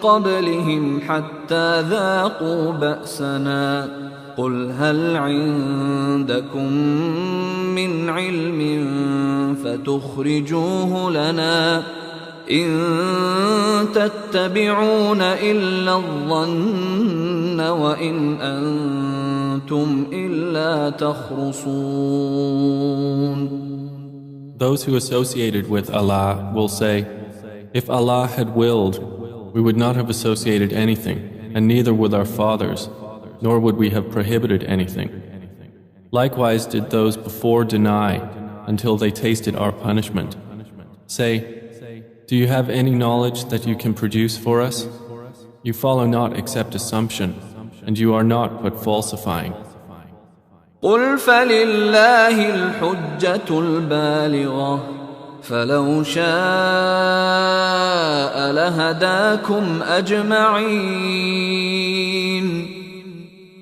قبلهم حتى ذاقوا بأسنا قل هل عندكم من علم فتخرجوه لنا إن تتبعون إلا الظن وإن أنتم إلا تخرصون. Those who associated with Allah will say, if Allah had willed, we would not have associated anything, and neither would our fathers, nor would we have prohibited anything. Likewise did those before deny until they tasted our punishment. Say, do you have any knowledge that you can produce for us? You follow not except assumption, and you are not but falsifying. قل فلله الحجة البالغة فلو شاء لهداكم أجمعين.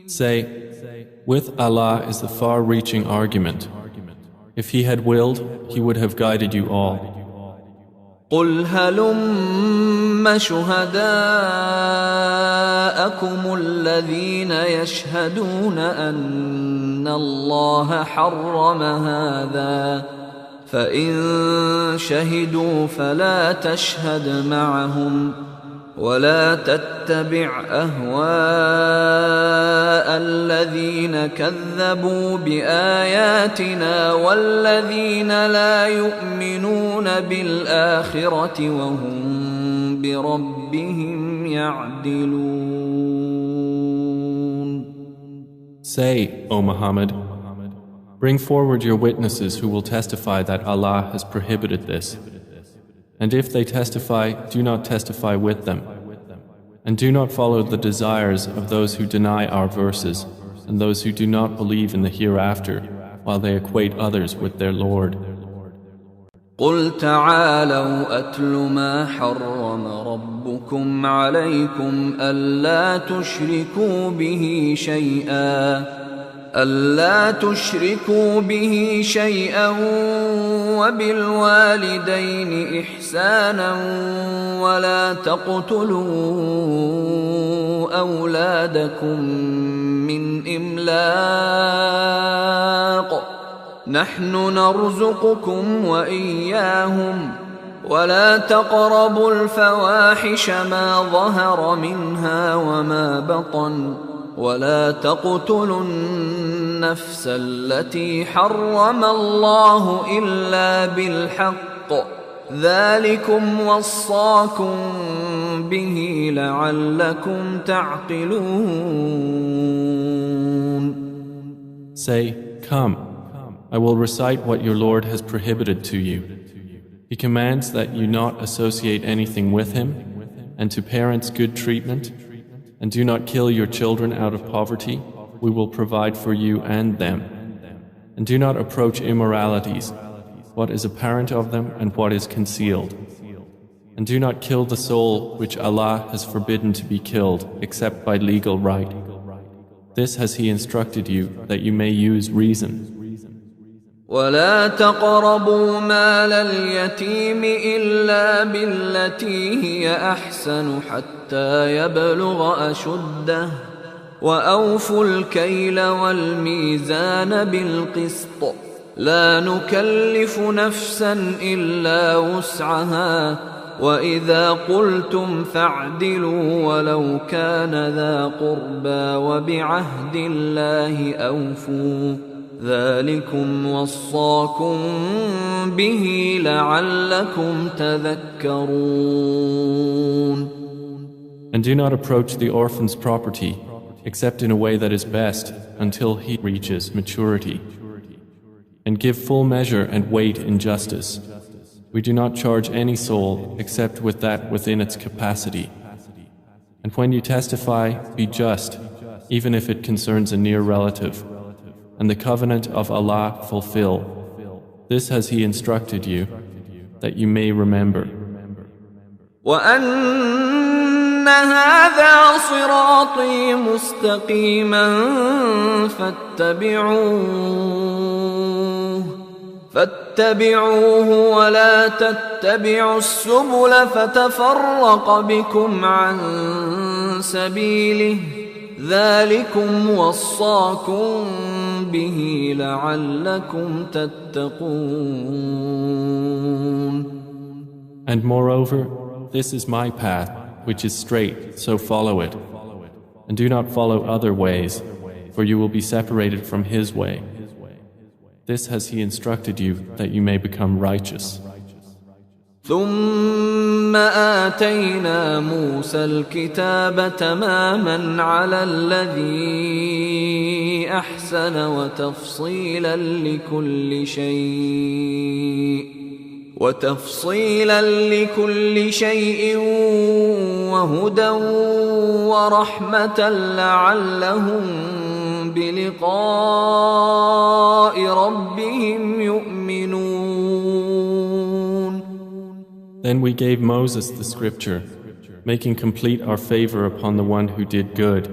Say, with Allah is the far-reaching argument. If He had willed, He would have guided you all. قل هلم شهداءكم الذين يشهدون أن الله حرم هذا فإن شهدوا فلا تشهد معهم ولا تتبع أهواء الذين كذبوا بآياتنا والذين لا يؤمنون بالآخرة وهم بربهم يعدلون. Say, O Muhammad, bring forward your witnesses who will testify that Allah has prohibited this. And if they testify, do not testify with them. And do not follow the desires of those who deny our verses and those who do not believe in the hereafter, while they equate others with their Lord. قل تعالوا أتل ما حرم ربكم عليكم ألا تشركوا به شيئا وبالوالدين إحسانا ولا تقتلوا أولادكم من إملاق نحن نرزقكم وإياهم ولا تقربوا الفواحش ما ظهر منها وما بطن ولا تقتلوا النفس التي حرم الله إلا بالحق ذلكم وصاكم به لعلكم تعقلون. Say, come, I will recite what your Lord has prohibited to you. He commands that you not associate anything with Him, and to parents good treatment, and do not kill your children out of poverty. We will provide for you and them. And do not approach immoralities, what is apparent of them and what is concealed. And do not kill the soul which Allah has forbidden to be killed except by legal right. This has He instructed you that you may use reason. ولا تقربوا مال اليتيم إلا بالتي هي أحسن حتى يبلغ أشده وأوفوا الكيل والميزان بالقسط لا نكلف نفسا إلا وسعها وإذا قلتم فاعدلوا ولو كان ذا قربى وبعهد الله أوفوا ذلكم وصاكم به لعلكم تذكرون. And do not approach the orphan's property except in a way that is best until he reaches maturity. And give full measure and weight in justice. We do not charge any soul except with that within its capacity. And when you testify, be just, even if it concerns a near relative. And the covenant of Allah fulfill. This has He instructed you, that you may remember. وَأَنَّ هَذَا صِرَاطِي مُسْتَقِيمًا فاتبعوه ولا تتبعوا السبل فتفرق بكم عن سبيله ذلكم وصاكم به لعلكم تتقون. And moreover, this is my path, which is straight, so follow it. And do not follow other ways, for you will be separated from His way. This has He instructed you that you may become righteous. ثم آتينا موسى الكتاب تماما على الذي أحسن وتفصيلا لكل شيء وهدى ورحمة لعلهم بلقاء ربهم يؤمنون. Then we gave Moses the scripture, making complete our favor upon the one who did good,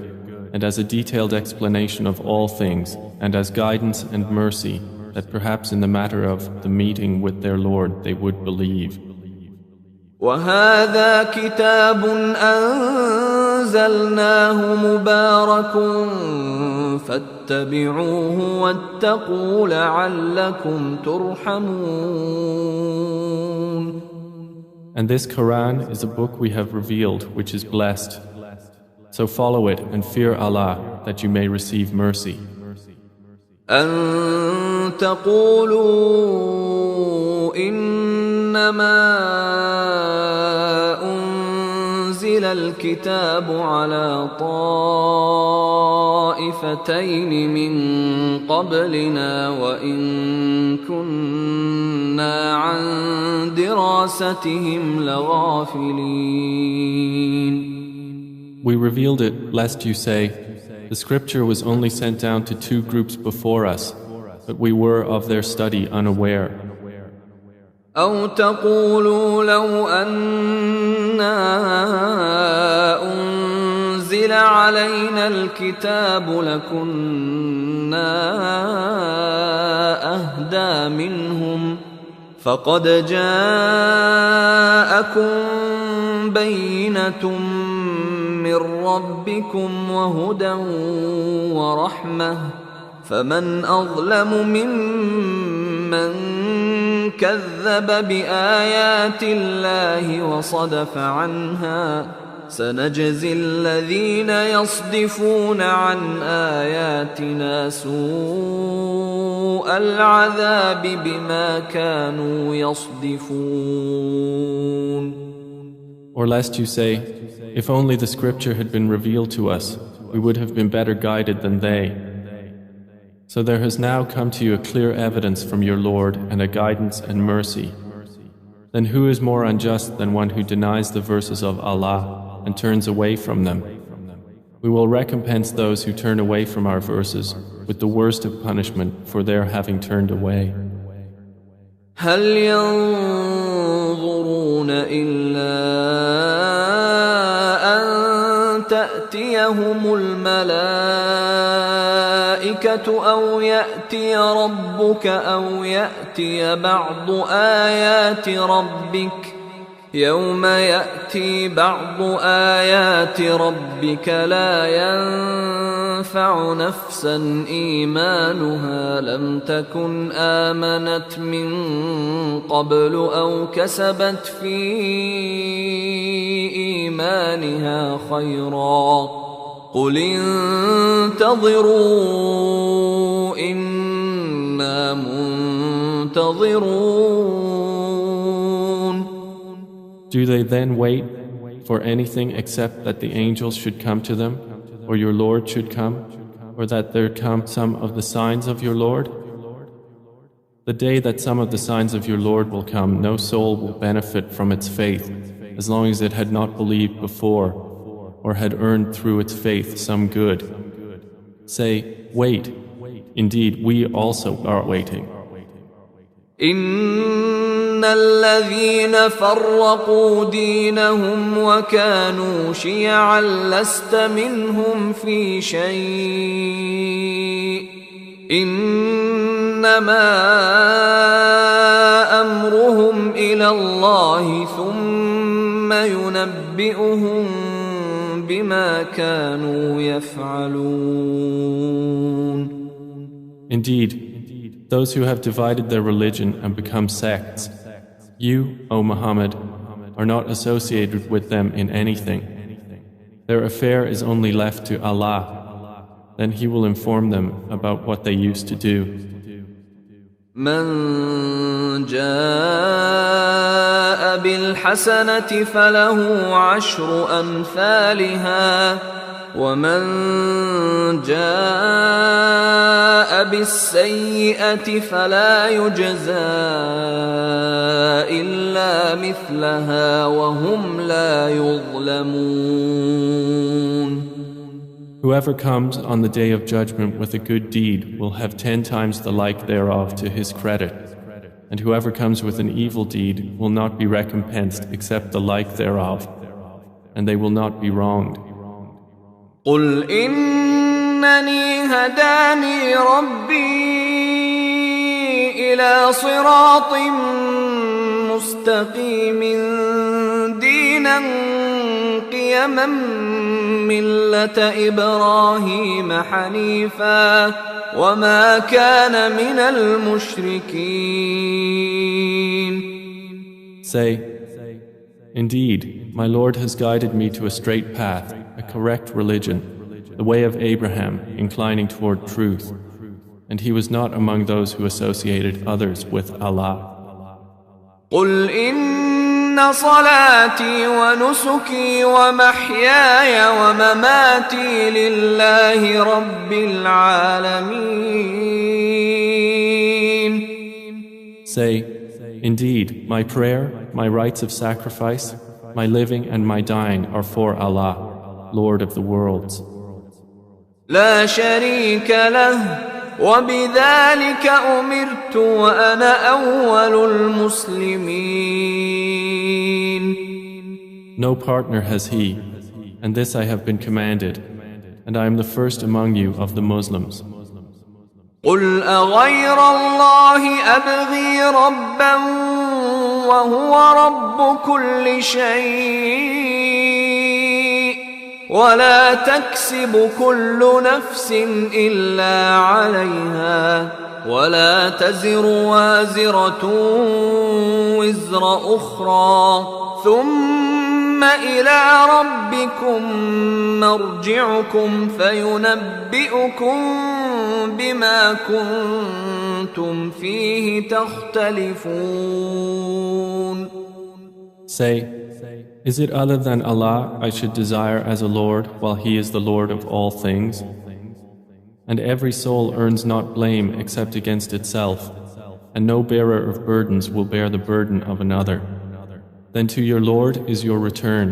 and as a detailed explanation of all things, and as guidance and mercy, that perhaps in the matter of the meeting with their Lord they would believe. وهذا كتاب أنزلناه مبارك فاتبعوه واتقوا لعلكم ترحمون. And this Quran is a book we have revealed which is blessed. So follow it and fear Allah that you may receive mercy. أن تقولوا إنما أنزل الكتاب على طائفتين من قبلنا وإن كنا عن دراستهم لغافلين. We revealed it lest you say, the scripture was only sent down to two groups before us, but we were of their study unaware. أو تقولوا لو أنا أنزل علينا الكتاب لكنا أهدى منهم فقد جاءكم بينة من ربكم وهدى ورحمة فمن أظلم ممن كذب بآيات الله وصدف عنها سنجزي الذين يصدفون عن آياتنا سوء العذاب بما كانوا يصدفون. Or lest you say, if only the scripture had been revealed to us, we would have been better guided than they. So there has now come to you a clear evidence from your Lord and a guidance and mercy. Then who is more unjust than one who denies the verses of Allah and turns away from them? We will recompense those who turn away from our verses with the worst of punishment for their having turned away. هل ينظرون إلا أن تأتيهم الملائكة أو يأتي ربك أو يأتي بعض آيات ربك يوم يأتي بعض آيات ربك لا ينفع نفسا إيمانها لم تكن آمنت من قبل أو كسبت في إيمانها خيرا قل انتظروا إنا منتظرون. Do they then wait for anything except that the angels should come to them, or your Lord should come, or that there come some of the signs of your Lord? The day that some of the signs of your Lord will come, no soul will benefit from its faith, as long as it had not believed before, or had earned through its faith some good. Say, wait, indeed we also are waiting. إن الذين فرقوا دينهم وكانوا شيعا لست منهم في شيء إنما أمرهم إلى الله ثم ينبئهم بما كانوا يفعلون. Indeed, those who have divided their religion and become sects, you, O Muhammad, are not associated with them in anything. Their affair is only left to Allah. Then He will inform them about what they used to do. من جاء بالحسنة فله عشر أمثالها ومن جاء بالسيئة فلا يجزى إلا مثلها وهم لا يظلمون. Whoever comes on the day of judgment with a good deed will have 10 times the like thereof to his credit, and whoever comes with an evil deed will not be recompensed except the like thereof, and they will not be wronged. قل إنني هداني ربي إلى صراط مستقيم دينا قيما ملة إبراهيم حنيفا وما كان من المشركين. Say, indeed, my Lord has guided me to a straight path, a correct religion, the way of Abraham, inclining toward truth, and he was not among those who associated others with Allah. قل إن صلاتي ونسكي ومحياي ومماتي لله رب العالمين. Say, indeed, my prayer, my rites of sacrifice, my living and my dying are for Allah, Lord of the worlds. لا شريك له وبذلك أمرت وأنا أول المسلمين. No partner has he, and this I have been commanded, and I am the first among you of the Muslims. قل أغير الله أبغي ربا وهو رب كل شيء ولا تكسب كل نفس إلا عليها ولا تزر وازرة وزر أخرى ثم إلى ربكم مرجعكم فينبئكم بما كنتم فيه تختلفون. Say, is it other than Allah I should desire as a Lord while He is the Lord of all things? And every soul earns not blame except against itself, and no bearer of burdens will bear the burden of another. Then to your Lord is your return,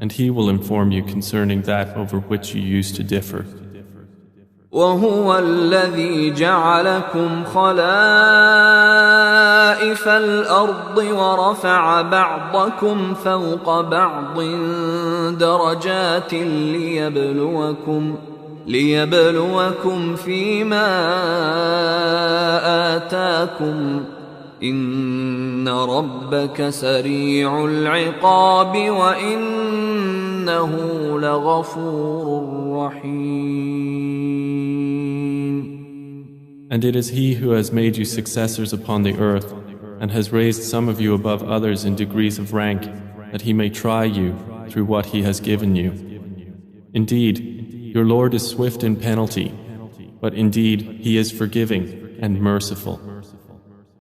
and He will inform you concerning that over which you used to differ. وهو الذي جعلكم خلائف الأرض ورفع بعضكم فوق بعض درجات ليبلوكم فيما آتاكم إن ربك سريع العقاب وإنه لغفور رحيم. And it is He who has made you successors upon the earth and has raised some of you above others in degrees of rank that He may try you through what He has given you. Indeed, your Lord is swift in penalty, but indeed He is forgiving and merciful.